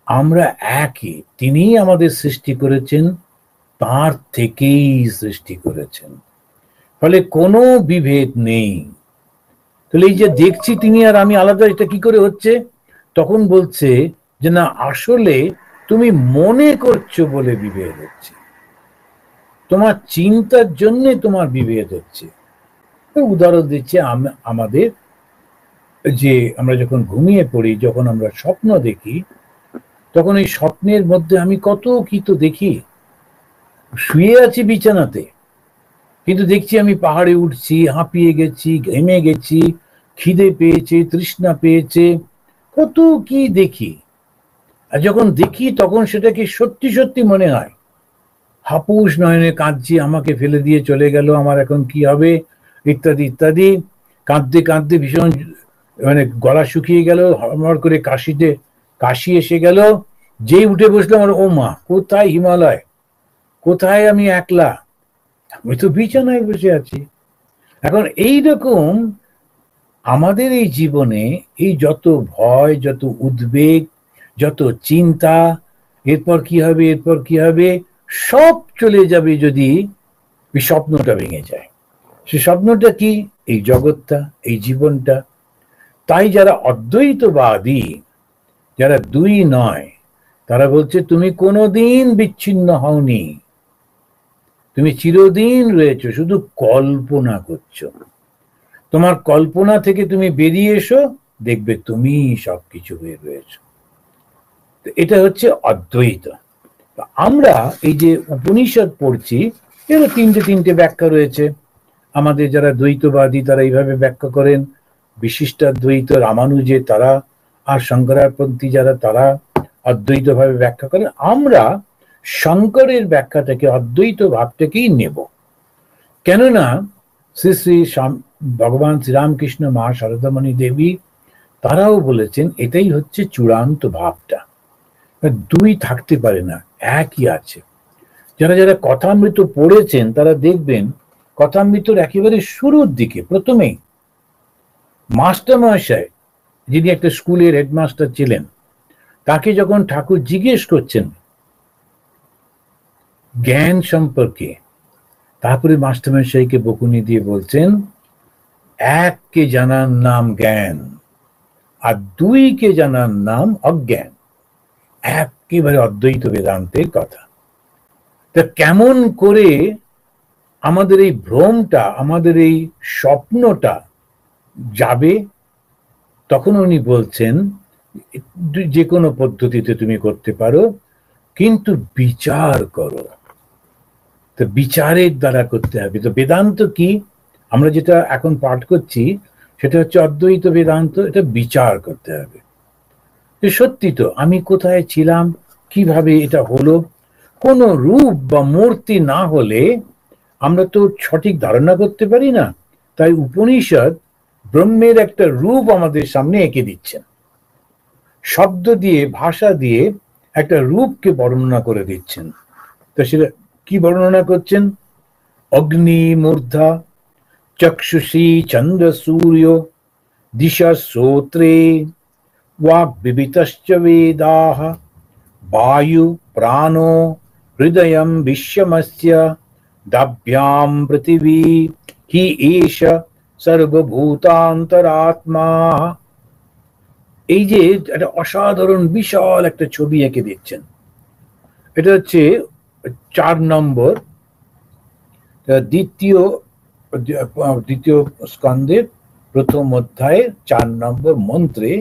আমরা একই, তিনিই আমাদের সৃষ্টি করেছেন, তার থেকেই সৃষ্টি করেছেন, ফলে কোনো বিভেদ নেই। তাহলে এই যে দেখছি তিনি আর আমি আলাদা, এটা কি করে হচ্ছে? তখন বলছে যে না, আসলে তুমি মনে করছো বলে বিভেদ হচ্ছে, তোমার চিন্তার জন্য তোমার বিভেদ হচ্ছে। উদাহরণ দিচ্ছে, আমাদের যে আমরা যখন ঘুমিয়ে পড়ি, যখন আমরা স্বপ্ন দেখি, তখন এই স্বপ্নের মধ্যে আমি কত কি তো দেখি। শুয়ে আছি বিছানাতে, কিন্তু দেখছি আমি পাহাড়ে উঠছি, হাঁপিয়ে গেছি, ঘেমে গেছি, খিদে পেয়েছে, তৃষ্ণা পেয়েছে, কত কি দেখি। আর যখন দেখি তখন সেটাকে সত্যি সত্যি মনে হয়। হাপুস নয়নে কাঁদছি, আমাকে ফেলে দিয়ে চলে গেল, আমার এখন কি হবে, ইত্যাদি ইত্যাদি। কাঁদতে কাঁদতে ভীষণ মানে গলা শুকিয়ে গেল, হড়মড় করে কাশি এসে গেল। যেই উঠে বসলাম, ও মা, কোথায় হিমালয়, কোথায় আমি একলা, আমি তো বিছানায় বসে আছি। এখন এই রকম আমাদের এই জীবনে এই যত ভয়, যত উদ্বেগ, যত চিন্তা, এরপর কি হবে, এরপর কি হবে, সব চলে যাবে যদি এই স্বপ্নটা ভেঙে যায়। সে স্বপ্নটা কি? এই জগৎটা, এই জীবনটা। তাই যারা অদ্বৈতবাদী, যারা দুই নয়, তারা বলছে তুমি কোনোদিন বিচ্ছিন্ন হওনি, তুমি চিরদিন রয়েছো, শুধু কল্পনা করছো। তোমার কল্পনা থেকে তুমি বেরিয়ে এসো, দেখবে তুমি সবকিছু হয়ে রয়েছো। এটা হচ্ছে অদ্বৈত। আমরা এই যে উপনিষদ পড়ছি, এর তিনটে ব্যাখ্যা রয়েছে। আমাদের যারা দ্বৈতবাদী তারা এইভাবে ব্যাখ্যা করেন, বিশিষ্টাদ্বৈত রামানুজে তারা, আর শঙ্করাপন্থী যারা, তারা অদ্বৈত ভাবে ব্যাখ্যা করেন। আমরা শঙ্করের ব্যাখ্যাটাকে, অদ্বৈত ভাবটাকেই নেব। কেননা শ্রী শ্রী ভগবান শ্রীরামকৃষ্ণ, মা শারদামণি দেবী, তারাও বলেছেন এটাই হচ্ছে চূড়ান্ত ভাবটা। দুই থাকতে পারে না, একই আছে। যারা যারা কথামৃত পড়েছেন তারা দেখবেন, কথামৃতর একেবারে শুরুর দিকে প্রথমেই মাস্টার মহাশয়, যিনি একটা স্কুলের হেডমাস্টার ছিলেন, তাকে যখন ঠাকুর জিজ্ঞেস করছেন জ্ঞান সম্পর্কে, তারপরে মাস্টার মহাশয়কে বকুনি দিয়ে বলছেন, এককে জানার নাম জ্ঞান, আর দুইকে জানার নাম অজ্ঞান। একেবারে অদ্বৈত বেদান্তের কথা। তা কেমন করে আমাদের এই ভ্রমটা, আমাদের এই স্বপ্নটা যাবে? তখন উনি বলছেন যে কোনো পদ্ধতিতে তুমি করতে পারো, কিন্তু বিচার করো। তো বিচারের দ্বারা করতে হবে। তো বেদান্ত কি? আমরা যেটা এখন পাঠ করছি সেটা হচ্ছে অদ্বৈত বেদান্ত। এটা বিচার করতে হবে যে সত্যি তো আমি কোথায় ছিলাম, কিভাবে এটা হলো। কোনো রূপ বা মূর্তি না হলে আমরা তো সঠিক ধারণা করতে পারি না। তাই উপনিষদ ব্রহ্মের একটা রূপ আমাদের সামনে এঁকে দিচ্ছেন, শব্দ দিয়ে, ভাষা দিয়ে একটা রূপকে বর্ণনা করে দিচ্ছেন। তো সেটা কি বর্ণনা করছেন? অগ্নি মূর্ধা চক্ষুষি চন্দ্র সূর্য দিশা শ্রোত্রে वाक् विवितश्च वेदाः वायु प्राणो हृदयं विश्वमस्य दाभ्यां पृथिवी हि एष সর্বভূতান্তরাত্মা। এই যে একটা অসাধারণ বিশাল একটা ছবি এঁকে দিচ্ছেন, এটা হচ্ছে 4 নম্বর দ্বিতীয় দ্বিতীয় স্কন্ধের প্রথম অধ্যায়ের 4 নম্বর মন্ত্রে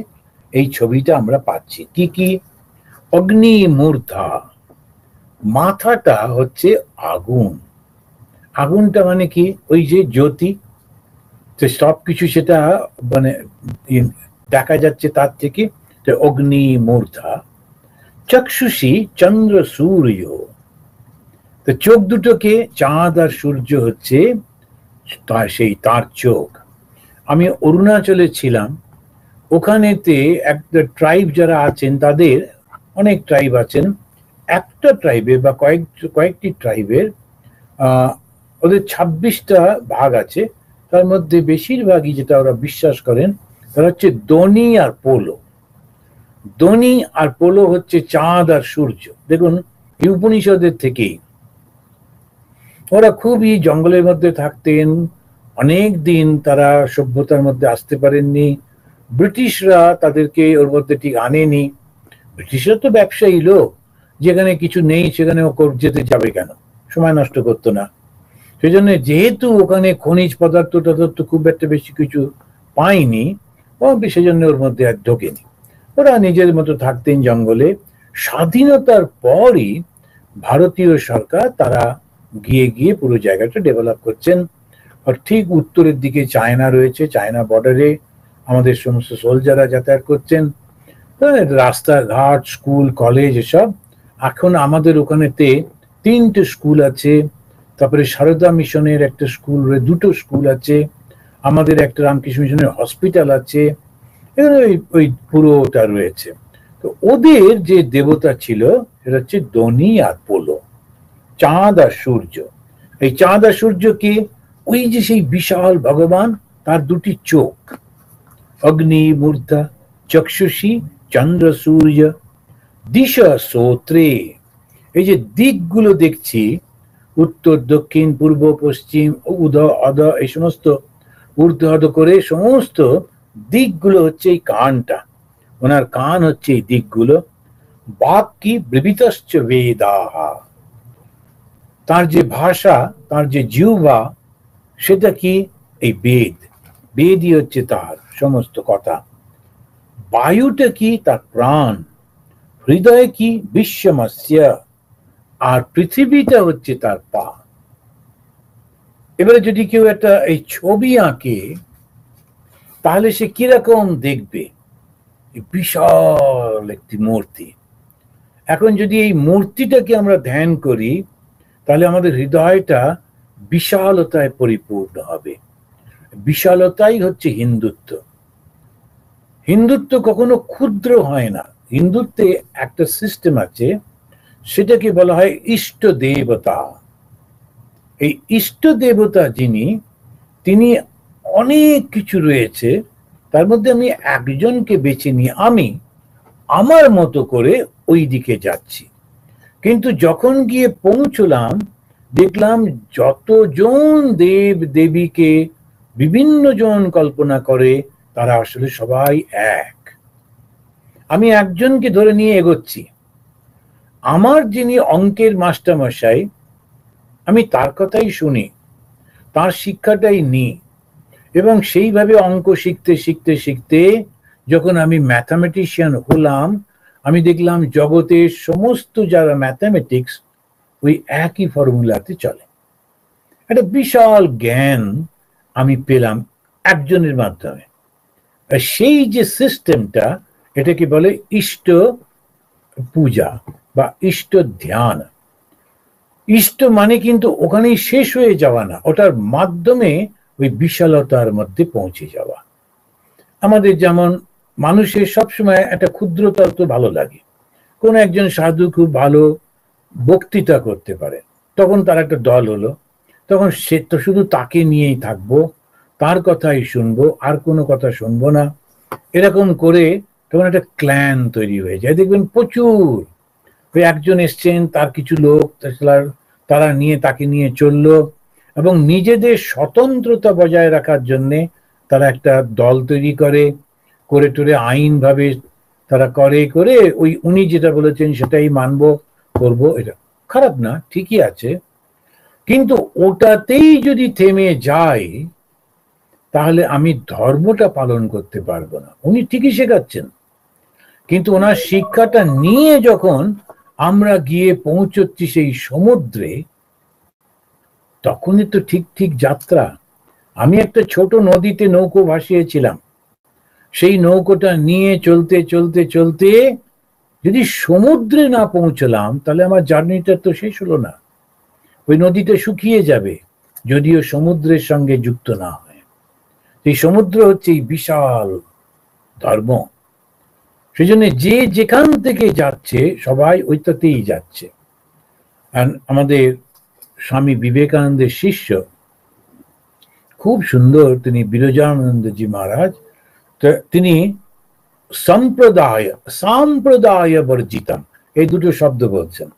এই ছবিটা আমরা পাচ্ছি। কি কি? অগ্নি মূর্ধা, মাথাটা হচ্ছে আগুন। আগুনটা মানে কি? ওই যে জ্যোতি, তো সবকিছু সেটা মানে দেখা যাচ্ছে তার থেকে, অগ্নি মূর্ধা। চক্ষুষি চন্দ্র সূর্য, তো চোখ দুটোকে চাঁদ আর সূর্য হচ্ছে সেই তার চোখ। আমি অরুণাচলে ছিলাম, ওখানেতে একটা ট্রাইব যারা আছেন, তাদের অনেক ট্রাইব আছেন, একটা ট্রাইবে বা কয়েকটি ট্রাইবের ওদের 26টা ভাগ আছে, তার মধ্যে বেশিরভাগই যেটা ওরা বিশ্বাস করেন তারা হচ্ছে দনি আর পোলো। দনি আর পোলো হচ্ছে চাঁদ আর সূর্য। দেখুন, এই উপনিষদের থেকেই ওরা খুবই জঙ্গলের মধ্যে থাকতেন, অনেক দিন তারা সভ্যতার মধ্যে আসতে পারেননি, ব্রিটিশরা তাদেরকে ওর মধ্যে ঠিক আনেনি। ব্রিটিশরা তো ব্যবসায়ী লোক, যেখানে কিছু নেই সেখানে ও যেতে যাবে কেন, সময় নষ্ট করতো না। সেই জন্য যেহেতু ওখানে খনিজ পদার্থ টদার্থ খুব একটা বেশি কিছু পায়নি, ও সেজন্য ওর মধ্যে আর ঢোকেনি। ওরা নিজের মতো থাকতেন জঙ্গলে। স্বাধীনতার পরই ভারতীয় সরকার তারা গিয়ে গিয়ে পুরো জায়গাটা ডেভেলপ করছেন। আর ঠিক উত্তরের দিকে চায়না রয়েছে, চায়না বর্ডারে আমাদের সমস্ত সোলজাররা যাতায়াত করছেন, রাস্তাঘাট, স্কুল, কলেজ এসব। এখন আমাদের ওখানেতে 3টে স্কুল আছে, তারপরে সারদা মিশনের একটা স্কুল, 2টো স্কুল আছে, আমাদের একটা রামকৃষ্ণ মিশনের হসপিটাল আছে, এখানে ওই পুরোটা রয়েছে। তো ওদের যে দেবতা ছিল সেটা হচ্ছে দনি আর পোলো, চাঁদ আর সূর্য। এই চাঁদ আর সূর্য কি? ওই যে সেই বিশাল ভগবান, তার 2টি চোখ। অগ্নি মূর্ধা চক্ষুষি চন্দ্র সূর্য দিশা শ্রোত্রে, এই যে দিকগুলো দেখছি, উত্তর দক্ষিণ পূর্ব পশ্চিম উদ অদ, এই সমস্ত ঊর্ধ্ব অধ করে সমস্ত দিকগুলো হচ্ছে এই কানটা, ওনার কান হচ্ছে এই দিকগুলো। বাক কি? বিবিতশ্চ বেদাহা, তার যে ভাষা, তার যে জিহ্বা, সেটা কি? এই বেদ, বেদই হচ্ছে তার সমস্ত কথা। বায়ুটা কি? তার প্রাণ। হৃদয় কি? বিশ্বমস্য, আর পৃথিবীটা হচ্ছে তার পা। এবারে যদি কেউ একটা এই ছবি আঁকে, তাহলে সে কিরকম দেখবে? বিশাল একটি মূর্তি। এখন যদি এই মূর্তিটাকে আমরা ধ্যান করি, তাহলে আমাদের হৃদয়টা বিশালতায় পরিপূর্ণ হবে। বিশালতাই হচ্ছে হিন্দুত্ব। হিন্দুত্ব কখনো ক্ষুদ্র হয় না। হিন্দুত্বে একটা সিস্টেম আছে, সেটাকে বলা হয় ইষ্ট দেবতা। এই ইষ্ট দেবতা যিনি, তিনি অনেক কিছু রয়েছে, তার মধ্যে আমি একজনকে বেছে নিয়ে আমি আমার মতো করে ওই দিকে যাচ্ছি। কিন্তু যখন গিয়ে পৌঁছলাম, দেখলাম যতজন দেব দেবীকে বিভিন্ন জন কল্পনা করে, তারা আসলে সবাই এক। আমি একজনকে ধরে নিয়ে এগোচ্ছি। আমার যিনি অঙ্কের মাস্টারমশাই, আমি তার কথাই শুনি, তার শিক্ষাটাই নিই, এবং সেইভাবে অঙ্ক শিখতে শিখতে শিখতে যখন আমি ম্যাথামেটিশিয়ান হলাম, আমি দেখলাম জগতের সমস্ত যারা ম্যাথামেটিক্স ওই একই ফর্মুলাতে চলে। একটা বিশাল জ্ঞান আমি পেলাম একজনের মাধ্যমে। সেই যে সিস্টেমটা, এটাকে বলে ইষ্ট পূজা বা ইষ্ট ধ্যান। ইষ্ট মানে কিন্তু ওখানেই শেষ হয়ে যাওয়া না, ওটার মাধ্যমে ওই বিশালতার মধ্যে পৌঁছে যাওয়া। আমাদের যেমন মানুষের সবসময় একটা ক্ষুদ্রতা তো ভালো লাগে। কোন একজন সাধু খুব ভালো বক্তৃতা করতে পারে, তখন তার একটা দল হলো, তখন সে তো শুধু তাকে নিয়েই থাকবো, তার কথাই শুনবো, আর কোনো কথা শুনবো না, এরকম করে তখন একটা ক্ল্যান তৈরি হয়ে যায়। দেখবেন প্রচুর ওই একজন এসছেন, তার কিছু লোক তারা নিয়ে তাকে নিয়ে চললো, এবং নিজেদের স্বতন্ত্রতা বজায় রাখার জন্যে তারা একটা দল তৈরি করে, করে টোরে আইন ভাবে তারা করে, করে ওই উনি যেটা বলেছেন সেটাই মানবো, করবো। এটা খারাপ না, ঠিকই আছে, কিন্তু ওটাতেই যদি থেমে যায় তাহলে আমি ধর্মটা পালন করতে পারবো না। উনি ঠিকই শেখাচ্ছেন, কিন্তু ওনার শিক্ষাটা নিয়ে যখন আমরা গিয়ে পৌঁছচ্ছি সেই সমুদ্রে, তখনই তো ঠিক ঠিক যাত্রা। আমি একটা ছোট নদীতে নৌকো ভাসিয়েছিলাম, সেই নৌকোটা নিয়ে চলতে চলতে চলতে যদি সমুদ্রে না পৌঁছলাম তাহলে আমার জার্নিটা তো শেষ হলো না। ওই নদীটা শুকিয়ে যাবে যদিও সমুদ্রের সঙ্গে যুক্ত না হয়। এই সমুদ্র হচ্ছে এই বিশাল ধর্ম। সেই জন্য যে যেখান থেকে যাচ্ছে সবাই ওইটাতেই যাচ্ছে। আর আমাদের স্বামী বিবেকানন্দের শিষ্য, খুব সুন্দর, তিনি বিরজানন্দজি মহারাজ, তিনি সাম্প্রদায় বর্জিতম এই দুটো শব্দ বলছেন।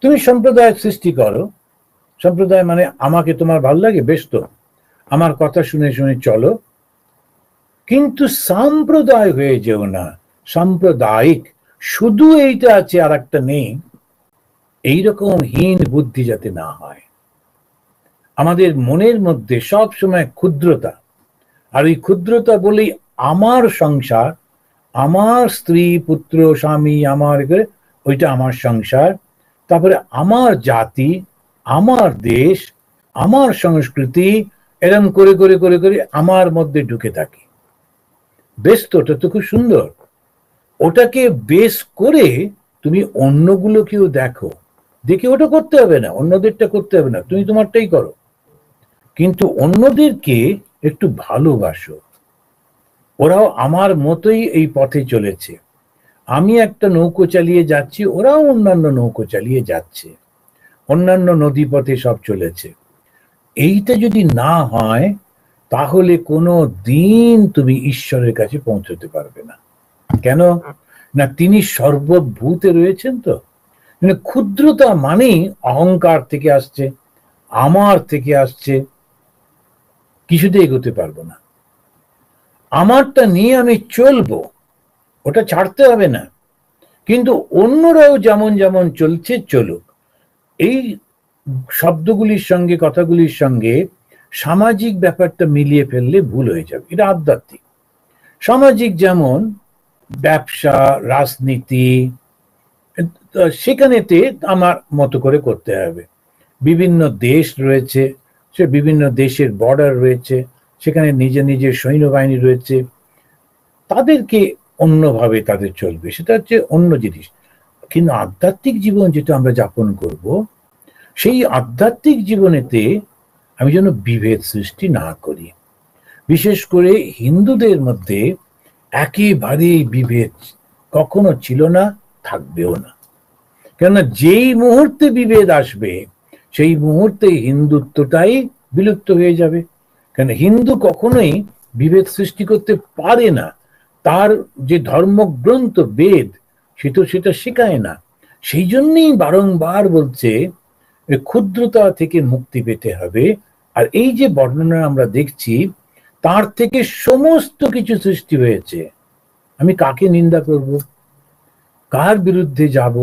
তুমি সম্প্রদায় সৃষ্টি করো, সম্প্রদায় মানে আমাকে তোমার ভালো লাগে, বেশ, তো আমার কথা শুনে শুনে চলো, কিন্তু সাম্প্রদায় হয়ে যেও না, সাম্প্রদায়িক। শুধু এইটা আছে আর একটা নেই, এইরকম হীন বুদ্ধি যাতে না হয়। আমাদের মনের মধ্যে সব সময় ক্ষুদ্রতা, আর ওই ক্ষুদ্রতা বলেই আমার সংসার, আমার স্ত্রী পুত্র স্বামী, আমার ওইটা আমার সংসার, তারপরে আমার জাতি, আমার দেশ, আমার সংস্কৃতি, এরম করে করে করে করে আমার মধ্যে ঢুকে থাকি। বেশ, তো ওটা তো খুব সুন্দর। ওটাকে বেশ করে তুমি অন্যগুলোকেও দেখো, দেখে ওটা করতে হবে না, অন্যদেরটা করতে হবে না, তুমি তোমারটাই করো, কিন্তু অন্যদেরকে একটু ভালোবাসো। ওরাও আমার মতোই এই পথে চলেছে, আমি একটা নৌকো চালিয়ে যাচ্ছি, ওরাও অন্যান্য নৌকো চালিয়ে যাচ্ছে, অন্যান্য নদী পথে সব চলেছে। এইটা যদি না হয় তাহলে কোনো দিন তুমি ঈশ্বরের কাছে পৌঁছতে পারবে না। কেন না, তিনি সর্বভূতে রয়েছেন। তো মানে ক্ষুদ্রতা মানেই অহংকার থেকে আসছে, আমার থেকে আসছে, কিছুতে এগোতে পারবো না। আমারটা নিয়ে আমি চলবো, ওটা ছাড়তে হবে না, কিন্তু অন্যরাও যেমন যেমন চলছে চলুক। এই শব্দগুলির সঙ্গে, কথাগুলির সঙ্গে সামাজিক ব্যাপারটা মিলিয়ে ফেললে ভুল হয়ে যাবে। এটা আধ্যাত্মিক। সামাজিক যেমন ব্যবসা, রাজনীতি, সেখানেতে আমার মতো করে করতে হবে। বিভিন্ন দেশ রয়েছে, সে বিভিন্ন দেশের বর্ডার রয়েছে, সেখানে নিজে নিজের সৈন্যবাহিনী রয়েছে, তাদেরকে অন্যভাবে তাদের চলবে, সেটা হচ্ছে অন্য জিনিস। কিন্তু আধ্যাত্মিক জীবন যেটা আমরা যাপন করব, সেই আধ্যাত্মিক জীবনেতে আমি যেন বিভেদ সৃষ্টি না করি। বিশেষ করে হিন্দুদের মধ্যে একেবারেই বিভেদ কখনো ছিল না, থাকবেও না। কেননা যেই মুহূর্তে বিভেদ আসবে সেই মুহূর্তে হিন্দুত্বটাই বিলুপ্ত হয়ে যাবে। কেন হিন্দু কখনোই বিভেদ সৃষ্টি করতে পারে না, তার যে ধর্মগ্রন্থ বেদ সেটা শেখায় না। সেই জন্যই বারংবার বলছে ক্ষুদ্রতা থেকে মুক্তি পেতে হবে। আর এই যে বর্ণনা আমরা দেখছি, তার থেকে সমস্ত কিছু সৃষ্টি হয়েছে। আমি কাকে নিন্দা করব, কার বিরুদ্ধে যাব,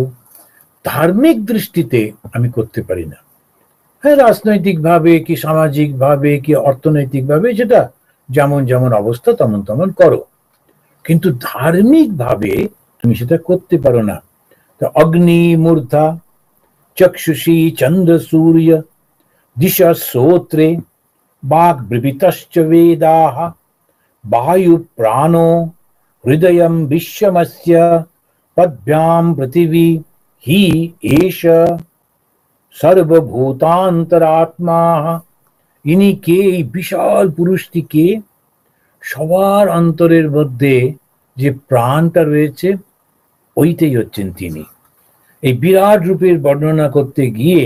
ধার্মিক দৃষ্টিতে আমি করতে পারি না। হ্যাঁ, রাজনৈতিক ভাবে কি সামাজিক ভাবে কি অর্থনৈতিক ভাবে সেটা যেমন যেমন অবস্থা তেমন তেমন করো, কিন্তু ধার্মিক ভাবে তুমি সেটা করতে পারো না। অগ্নি মূর্ধা চক্ষুষী চন্দ্র সূর্য দিশা শ্রোত্রে বাক ব্রবীতশ্চ বেদাঃ বায়ু প্রাণো হৃদয়ম বিশ্বমস্য পদ্ভ্যাম পৃথিবী হি এষ সর্বভূতান্তরাত্মা। ইনি কে? এই বিশাল পুরুষটি কে? সবার অন্তরের মধ্যে যে প্রাণটা রয়েছে ওইটাই হচ্ছেন তিনি। এই বিরাট রূপের বর্ণনা করতে গিয়ে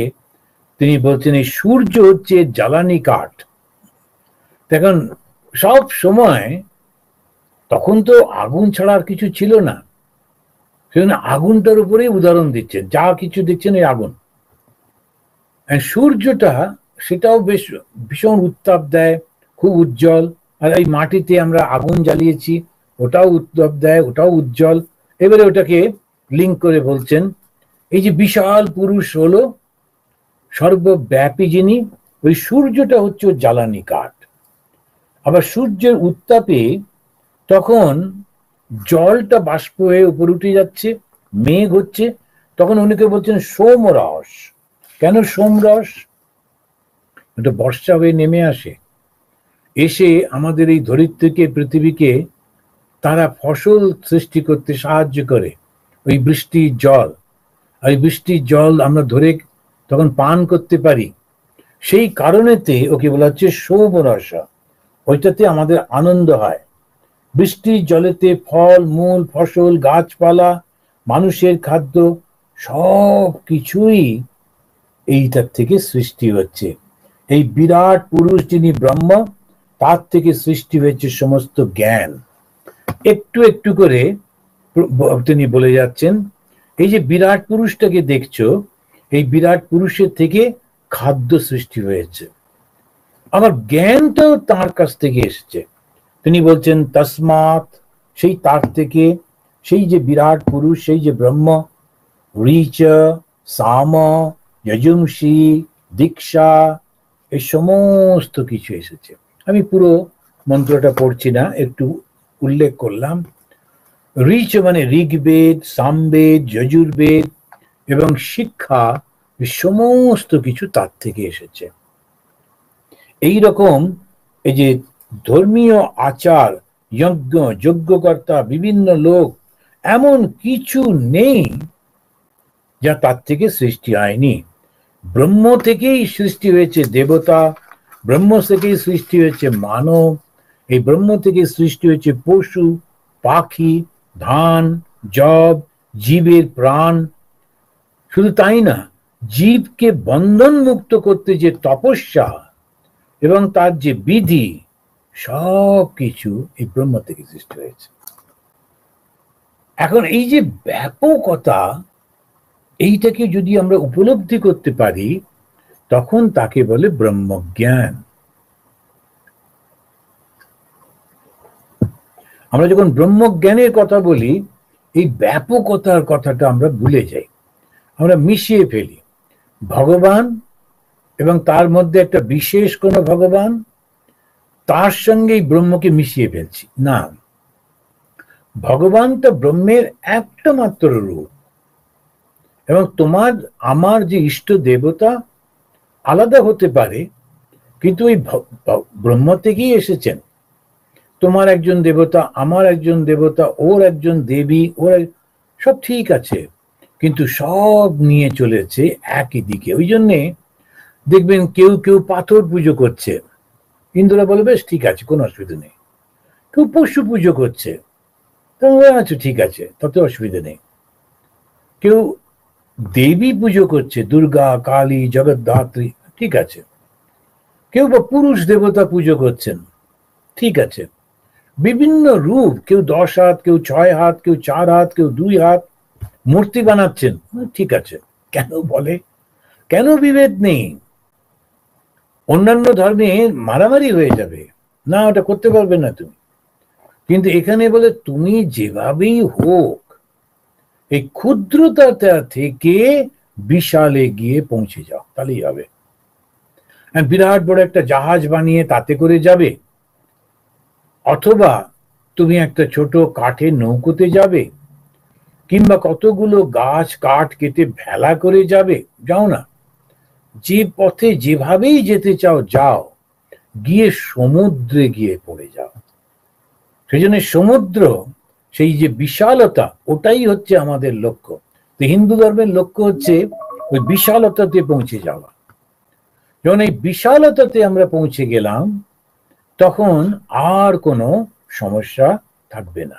তিনি বলছেন এই সূর্য হচ্ছে জ্বালানি কাঠ। দেখুন সব সময় তখন তো আগুন ছাড়া আর কিছু ছিল না, সেজন্য আগুনটার উপরেই উদাহরণ দিচ্ছেন, যা কিছু দেখছেন এই আগুন। সূর্যটা সেটাও বেশ ভীষণ উত্তাপ দেয়, খুব উজ্জ্বল। আর এই মাটিতে আমরা আগুন জ্বালিয়েছি, ওটাও উত্তাপ দেয়, ওটাও উজ্জ্বল। এবারে ওটাকে লিঙ্ক করে বলছেন এই যে বিশাল পুরুষ হলো সর্বব্যাপী যিনি, ওই সূর্যটা হচ্ছে জ্বালানি কাঠ। আবার সূর্যের উত্তাপে তখন জলটা বাষ্প হয়ে উপরে উঠে যাচ্ছে, মেঘ হচ্ছে, তখন উনিকে বলছেন সোমরস। কেন সোমরস? এটা বর্ষা হয়ে নেমে আসে, এসে আমাদের এই ধরিত্রীকে, পৃথিবীকে তারা ফসল সৃষ্টি করতে সাহায্য করে। ওই বৃষ্টির জল, ওই বৃষ্টির জল আমরা ধরে তখন পান করতে পারি। সেই কারণেতে ওকে বলা হচ্ছে সোমরস, ওইটাতে আমাদের আনন্দ হয়। বৃষ্টির জলেতে ফল মূল, ফসল, গাছপালা, মানুষের খাদ্য সব কিছুই এইটার থেকে সৃষ্টি হচ্ছে। এই বিরাট পুরুষ যিনি ব্রহ্ম, তার থেকে সৃষ্টি হয়েছে সমস্ত জ্ঞান। একটু একটু করে তিনি বলে যাচ্ছেন এই যে বিরাট পুরুষটাকে দেখছো, এই বিরাট পুরুষের থেকে খাদ্য সৃষ্টি হয়েছে। আবার জ্ঞানটাও তার কাছ থেকে এসেছে। তিনি বলছেন তসমাৎ, সেই তার থেকে, সেই যে বিরাট পুরুষ, সেই যে ব্রহ্ম, ঋচ, সাম, যজুংসি, দীক্ষা, এই সমস্ত কিছু এসেছে। আমি পুরো মন্ত্রটা পড়ছি না, একটু উল্লেখ করলাম। ঋচ মানে ঋগ্বেদ, সামবেদ, যজুর্বেদ এবং শিক্ষা, সমস্ত কিছু তার থেকে এসেছে। এই রকম এই যে ধর্মীয় আচার, যজ্ঞ, যজ্ঞকর্তা, বিভিন্ন লোক, এমন কিছু নেই যা তার থেকে সৃষ্টি হয়নি। ব্রহ্ম থেকেই সৃষ্টি হয়েছে দেবতা, ব্রহ্ম থেকেই সৃষ্টি হয়েছে মানব, এই ব্রহ্ম থেকে সৃষ্টি হয়েছে পশু, পাখি, ধান, জব, জীবের প্রাণ। শুধু তাই না, জীবকে বন্ধন মুক্ত করতে যে তপস্যা এবং তার যে বিধি, সব কিছু এই ব্রহ্ম থেকে সৃষ্টি হয়েছে। এখন এই যে ব্যাপকতা, এইটাকে যদি আমরা উপলব্ধি করতে পারি, তখন তাকে বলে ব্রহ্মজ্ঞান। আমরা যখন ব্রহ্মজ্ঞানের কথা বলি, এই ব্যাপকতার কথাটা আমরা ভুলে যাই, আমরা মিশিয়ে ফেলি ভগবান এবং তার মধ্যে একটা বিশেষ কোনো ভগবান, তার সঙ্গে এই ব্রহ্মকে মিশিয়ে ফেলছি। না, ভগবানটা ব্রহ্মের একটা মাত্র রূপ, এবং তোমার আমার যে ইষ্ট দেবতা আলাদা হতে পারে, কিন্তু ওই ব্রহ্ম থেকেই এসেছেন। তোমার একজন দেবতা, আমার একজন দেবতা, ওর একজন দেবী, ওর সব ঠিক আছে, কিন্তু সব নিয়ে চলেছে একই দিকে। ওই জন্যে দেখবেন কেউ কেউ পাথর পুজো করছে, হিন্দুরা বলে বেশ ঠিক আছে, কোনো অসুবিধা নেই। কেউ পশু পুজো করছে, আচ্ছা ঠিক আছে, তাতে অসুবিধা নেই। কেউ দেবী পুজো করছে, দুর্গা, কালী, জগদ্ধাত্রী, ঠিক আছে। কেউ বা পুরুষ দেবতা পুজো করছেন, ঠিক আছে। বিভিন্ন রূপ, কেউ 10 হাত, কেউ 6 হাত, কেউ 4 হাত, কেউ 2 হাত মূর্তি বানাচ্ছেন, ঠিক আছে। কেন বলে? কেন বিভেদ নেই? অন্যান্য ধর্মে মারামারি হয়ে যাবে, না ওটা করতে পারবে না তুমি। কিন্তু এখানে বলে তুমি যেভাবেই হোক এই ক্ষুদ্রতা থেকে বিশালে গিয়ে পৌঁছে যাও, তাহলেই হবে। বিরাট বড় একটা জাহাজ বানিয়ে তাতে করে যাবে, অথবা তুমি একটা ছোট কাঠের নৌকোতে যাবে, কিংবা কতগুলো গাছ কাঠ কেটে ভেলা করে যাবে, যাও না। যে পথে যেভাবেই যেতে চাও যাও, গিয়ে সমুদ্রে গিয়ে পড়ে যাও। সেই জন্য সমুদ্র, সেই যে বিশালতা, ওটাই হচ্ছে আমাদের লক্ষ্য। তো হিন্দু ধর্মের লক্ষ্য হচ্ছে ওই বিশালতাতে পৌঁছে যাওয়া। যখন এই বিশালতাতে আমরা পৌঁছে গেলাম, তখন আর কোনো সমস্যা থাকবে না।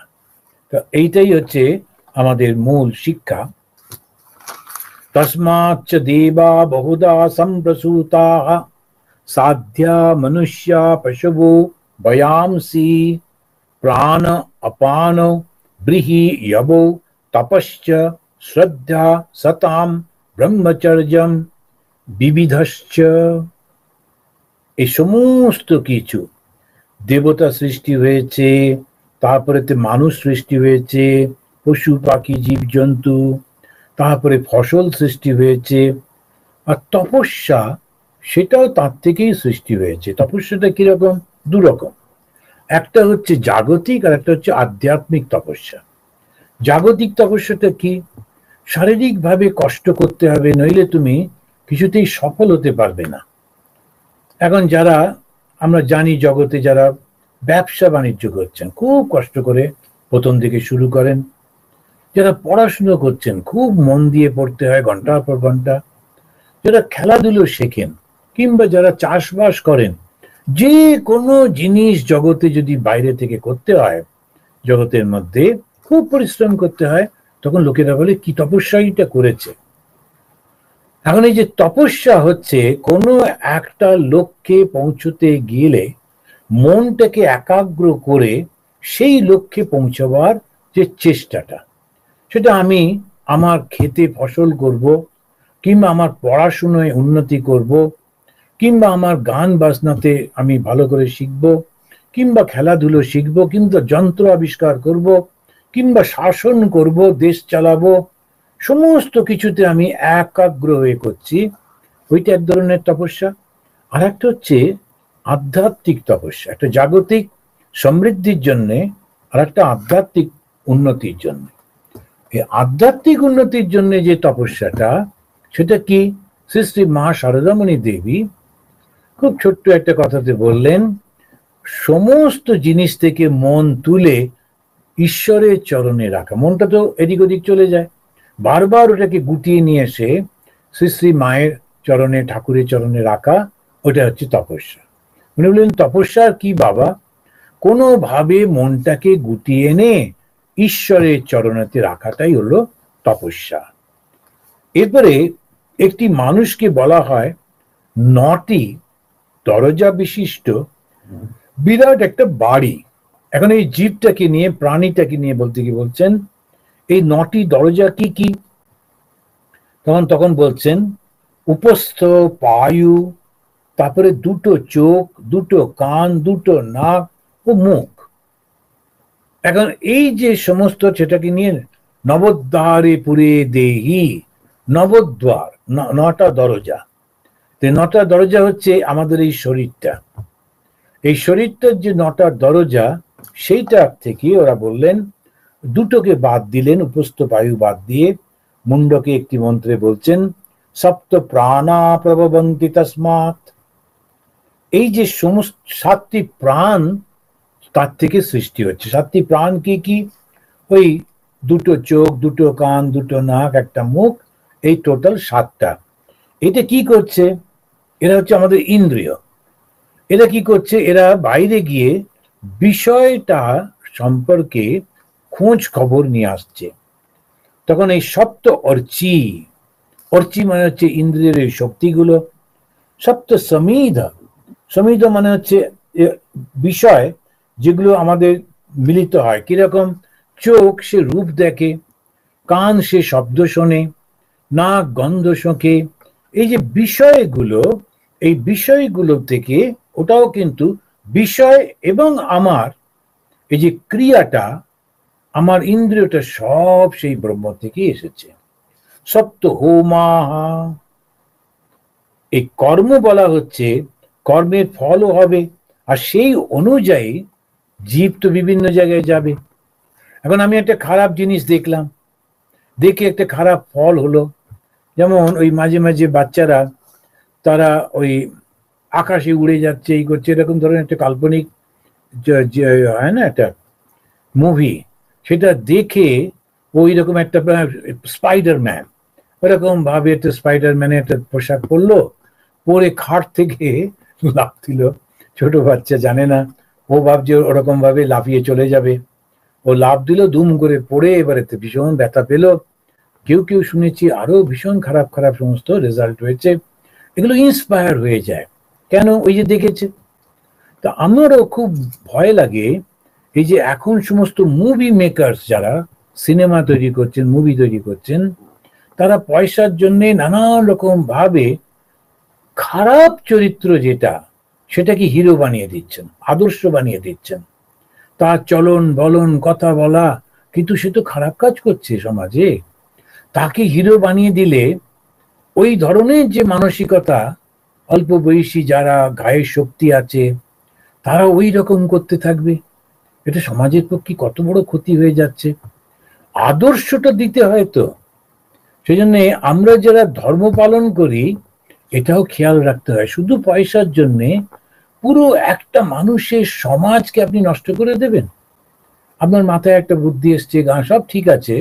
তো এইটাই হচ্ছে আমাদের মূল শিক্ষা। তস্মাচ্চ দেবা বহুধা সম্প্রসূতাঃ সাধ্যা মনুষ্যা পশবো বয়াংসি প্রাণ অপান ব্রীহি যবো তপশ্চ শ্রদ্ধা সতাম ব্রহ্মচর্যম বিবিধশ্চ। এই সমস্ত কিছু দেবতা সৃষ্টি হয়েছে, তারপরে মানুষ সৃষ্টি হয়েছে, পশু পাখি জীবজন্তু, তারপরে ফসল সৃষ্টি হয়েছে, আর তপস্যা সেটাও তার থেকেই সৃষ্টি হয়েছে। তপস্যাটা কিরকম? দুরকম, একটা হচ্ছে জাগতিক আর একটা হচ্ছে আধ্যাত্মিক তপস্যা। জাগতিক তপস্যাটা কি? শারীরিকভাবে কষ্ট করতে হবে, নইলে তুমি কিছুতেই সফল হতে পারবে না। এখন যারা আমরা জানি জগতে যারা ব্যবসা বাণিজ্য করছেন, খুব কষ্ট করে প্রথম দিকে শুরু করেন। যারা পড়াশুনো করছেন, খুব মন দিয়ে পড়তে হয় ঘন্টার পর ঘন্টা। যারা খেলাধুলো শেখেন, কিংবা যারা চাষবাস করেন, যে কোনো জিনিস জগতে যদি বাইরে থেকে করতে হয়, জগতের মধ্যে খুব পরিশ্রম করতে হয়। তখন লোকেরা বলে কি তপস্যাটা করেছে। এখন এই যে তপস্যা হচ্ছে কোনো একটা লক্ষ্যে পৌঁছতে গেলে মনটাকে একাগ্র করে সেই লক্ষ্যে পৌঁছবার যে চেষ্টাটা, সেটা আমি আমার ক্ষেতে ফসল করব, কিংবা আমার পড়াশুনোয় উন্নতি করব, কিংবা আমার গান বাজনাতে আমি ভালো করে শিখব, কিংবা খেলাধুলো শিখব, কিংবা যন্ত্র আবিষ্কার করব, কিংবা শাসন করব, দেশ চালাবো, সমস্ত কিছুতে আমি একাগ্র হয়ে করছি, ওইটা এক ধরনের তপস্যা। আর একটা হচ্ছে আধ্যাত্মিক তপস্যা, একটা জাগতিক সমৃদ্ধির জন্যে আর একটা আধ্যাত্মিক উন্নতির জন্য। এই আধ্যাত্মিক উন্নতির জন্য যে তপস্যাটা, সেটা কি? শ্রী শ্রী মা শারদামণি দেবী খুব ছোট্ট একটা কথাতে বললেন, সমস্ত জিনিস থেকে মন তুলে ঈশ্বরের চরণে রাখা। মনটা তো এদিক ওদিক চলে যায়, বারবার ওটাকে গুটিয়ে নিয়ে এসে শ্রী শ্রী মায়ের চরণে, ঠাকুরের চরণে রাখা, ওটা হচ্ছে তপস্যা। উনি বললেন তপস্যা কি বাবা? কোনোভাবে মনটাকে গুটিয়ে এনে ঈশ্বরের চরণেতে রাখাটাই হলো তপস্যা। এরপরে একটি মানুষকে বলা হয় 9টি দরজা বিশিষ্ট বিরাট একটা বাড়ি। এখন এই জীবটাকে নিয়ে, প্রাণীটাকে নিয়ে বলতে কি বলছেন, এই 9টি দরজা কি কি? তখন বলছেন উপস্থ, পায়ু, তারপরে 2টো চোখ, 2টো কান, 2টো নাক ও মুখ। এখন এই যে সমস্ত, সেটাকে নিয়ে নবদ্বারে পুরে দেহি, নবদ্বার, 9টা দরজা। 9টা দরজা হচ্ছে আমাদের এই শরীরটা। এই শরীরটার যে 9টা দরজা, সেইটা থেকে ওরা বললেন 2টোকে বাদ দিলেন, উপস্থ বায়ু বাদ দিয়ে মুন্ডকে একটি মন্ত্রে বলছেন সপ্ত প্রাণা প্রভবন্তি তস্মাৎ। এই যে সমস্ত 7টি প্রাণ তার থেকে সৃষ্টি হচ্ছে। 7টি প্রাণ কি কি? ওই 2টো চোখ, 2টো কান, 2টো নাক, একটা মুখ, এই টোটাল 7টা। এটা কি করছে? এরা হচ্ছে আমাদের ইন্দ্রিয়। এরা কি করছে? এরা বাইরে গিয়ে বিষয়টা সম্পর্কে খোঁজ খবর নিয়ে আসছে। তখন এই সপ্ত অর্চি, অর্চি মানে হচ্ছে ইন্দ্রিয়ের এই শক্তিগুলো। সপ্ত সমিধ, সমিধ মানে হচ্ছে বিষয় যেগুলো আমাদের মিলিত হয়। কিরকম? চোখ সে রূপ দেখে, কান সে শব্দ শোনে, নাক গন্ধ শোকে। এই যে বিষয়গুলো, এই বিষয়গুলো থেকে ওটাও কিন্তু বিষয়, এবং আমার এই যে ক্রিয়াটা, আমার ইন্দ্রিয়টা সব সেই ব্রহ্ম থেকে এসেছে। সপ্ত হোমাহা, এই কর্ম বলা হচ্ছে, কর্মের ফলও হবে, আর সেই অনুযায়ী জীব তো বিভিন্ন জায়গায় যাবে। এখন আমি একটা খারাপ জিনিস দেখলাম, দেখে একটা খারাপ ফল হলো। যেমন ওই মাঝে মাঝে বাচ্চারা তারা ওই আকাশে উড়ে যাচ্ছে, এই করছে, এরকম ধরনের একটা কাল্পনিক হয় না একটা মুভি, সেটা দেখে ওই রকম একটা স্পাইডারম্যান, ওরকম ভাবে একটা স্পাইডারম্যানের একটা পোশাক পরলো, পরে খাট থেকে লাফ দিল, ছোট বাচ্চা জানে না, ও ভাবছে ওরকম ভাবে লাফিয়ে চলে যাবে। ও লাফ দিল, দুম করে পড়ে এবারে ভীষণ ব্যথা পেল। কেউ কেউ শুনেছি আরো ভীষণ খারাপ খারাপ সমস্ত রেজাল্ট হয়েছে। এগুলো ইন্সপায়ার হয়ে যায়, কেন? ওই যে দেখেছে। তা আমারও খুব ভয় লাগে এই যে এখন সমস্ত মুভি মেকার্স যারা সিনেমা তৈরি করছেন, মুভি তৈরি করছেন, তারা পয়সার জন্য নানান রকম ভাবে খারাপ চরিত্র যেটা, সেটাকে হিরো বানিয়ে দিচ্ছেন, আদর্শ বানিয়ে দিচ্ছেন। তার চলন বলন, কথা বলা, কিন্তু সে তো খারাপ কাজ করছে সমাজে। তাকে হিরো বানিয়ে দিলে ওই ধরনের যে মানসিকতা, অল্প বয়সী যারা গায়ের শক্তি আছে, তারা ওই রকম করতে থাকবে। এটা সমাজের পক্ষে কত বড় ক্ষতি হয়ে যাচ্ছে। আদর্শটা দিতে হয় তো। সেই জন্য আমরা যারা ধর্ম পালন করি, এটাও খেয়াল রাখতে হয়। শুধু পয়সার জন্য পুরো একটা মানুষের সমাজকে আপনি নষ্ট করে দেবেন? আপনার মাথায় একটা বুদ্ধি এসছে, গান সব ঠিক আছে,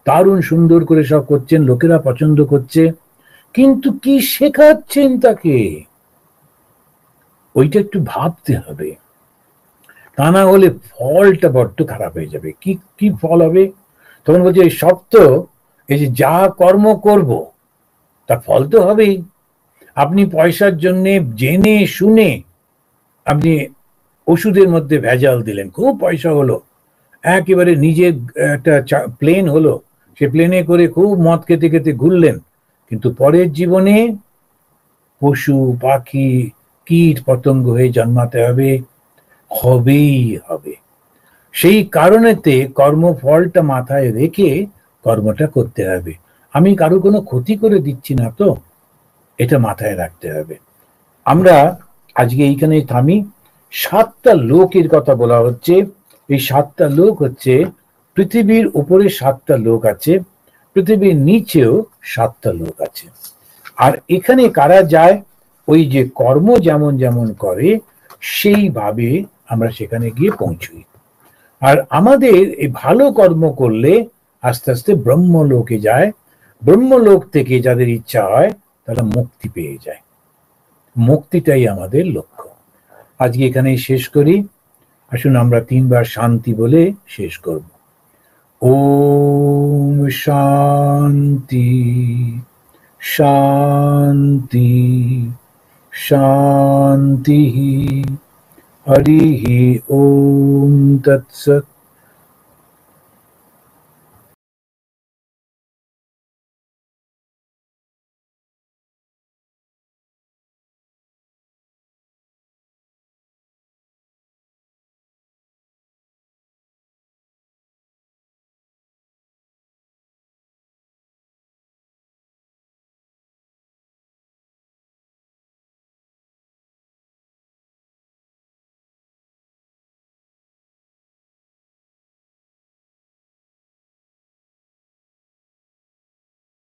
দারুণ সুন্দর করে সব করছেন, লোকেরা পছন্দ করছে, কিন্তু কি শেখাচ্ছেন তাকে? ওইটা একটু ভাবতে হবে। তা না হলে ফলটা বড্ড খারাপ হয়ে যাবে। কি কি ফল হবে? তখন বলছে এই সব তো, এই যে যা কর্ম করব তার ফল তো হবেই। আপনি পয়সার জন্য জেনে শুনে আপনি ওষুধের মধ্যে ভেজাল দিলেন, খুব পয়সা হলো, একেবারে নিজের একটা প্লেন হলো, সে প্লেনে করে খুব মদ খেতে খেতে ঘুরলেন, কিন্তু পরের জীবনে পশু পাখি কীট পতঙ্গ হয়ে জন্মাতে হবে, হবেই হবে। সেই কারণেতে কর্মফলটা মাথায় রেখে কর্মটা করতে হবে। আমি কারো কোনো ক্ষতি করে দিচ্ছি না তো, এটা মাথায় রাখতে হবে। আমরা আজকে এইখানে থামি। 7টা লোকের কথা বলা হচ্ছে। এই 7টা লোক হচ্ছে, পৃথিবীর উপরে 7টা লোক আছে, পৃথিবীর নিচেও 7টা লোক আছে। আর এখানে কারা যায়? ওই যে কর্ম যেমন যেমন করে সেইভাবে আমরা সেখানে গিয়ে পৌঁছই। আর আমাদের এই ভালো কর্ম করলে আস্তে আস্তে ব্রহ্মলোকে যায়। ব্রহ্মলোক থেকে যাদের ইচ্ছা হয় তারা মুক্তি পেয়ে যায়। মুক্তিটাই আমাদের লক্ষ্য। আজকে এখানেই শেষ করি। আসুন আমরা 3বার শান্তি বলে শেষ করব। ওম শান্তি শান্তি শান্তি। হরি ওম তৎসৎ।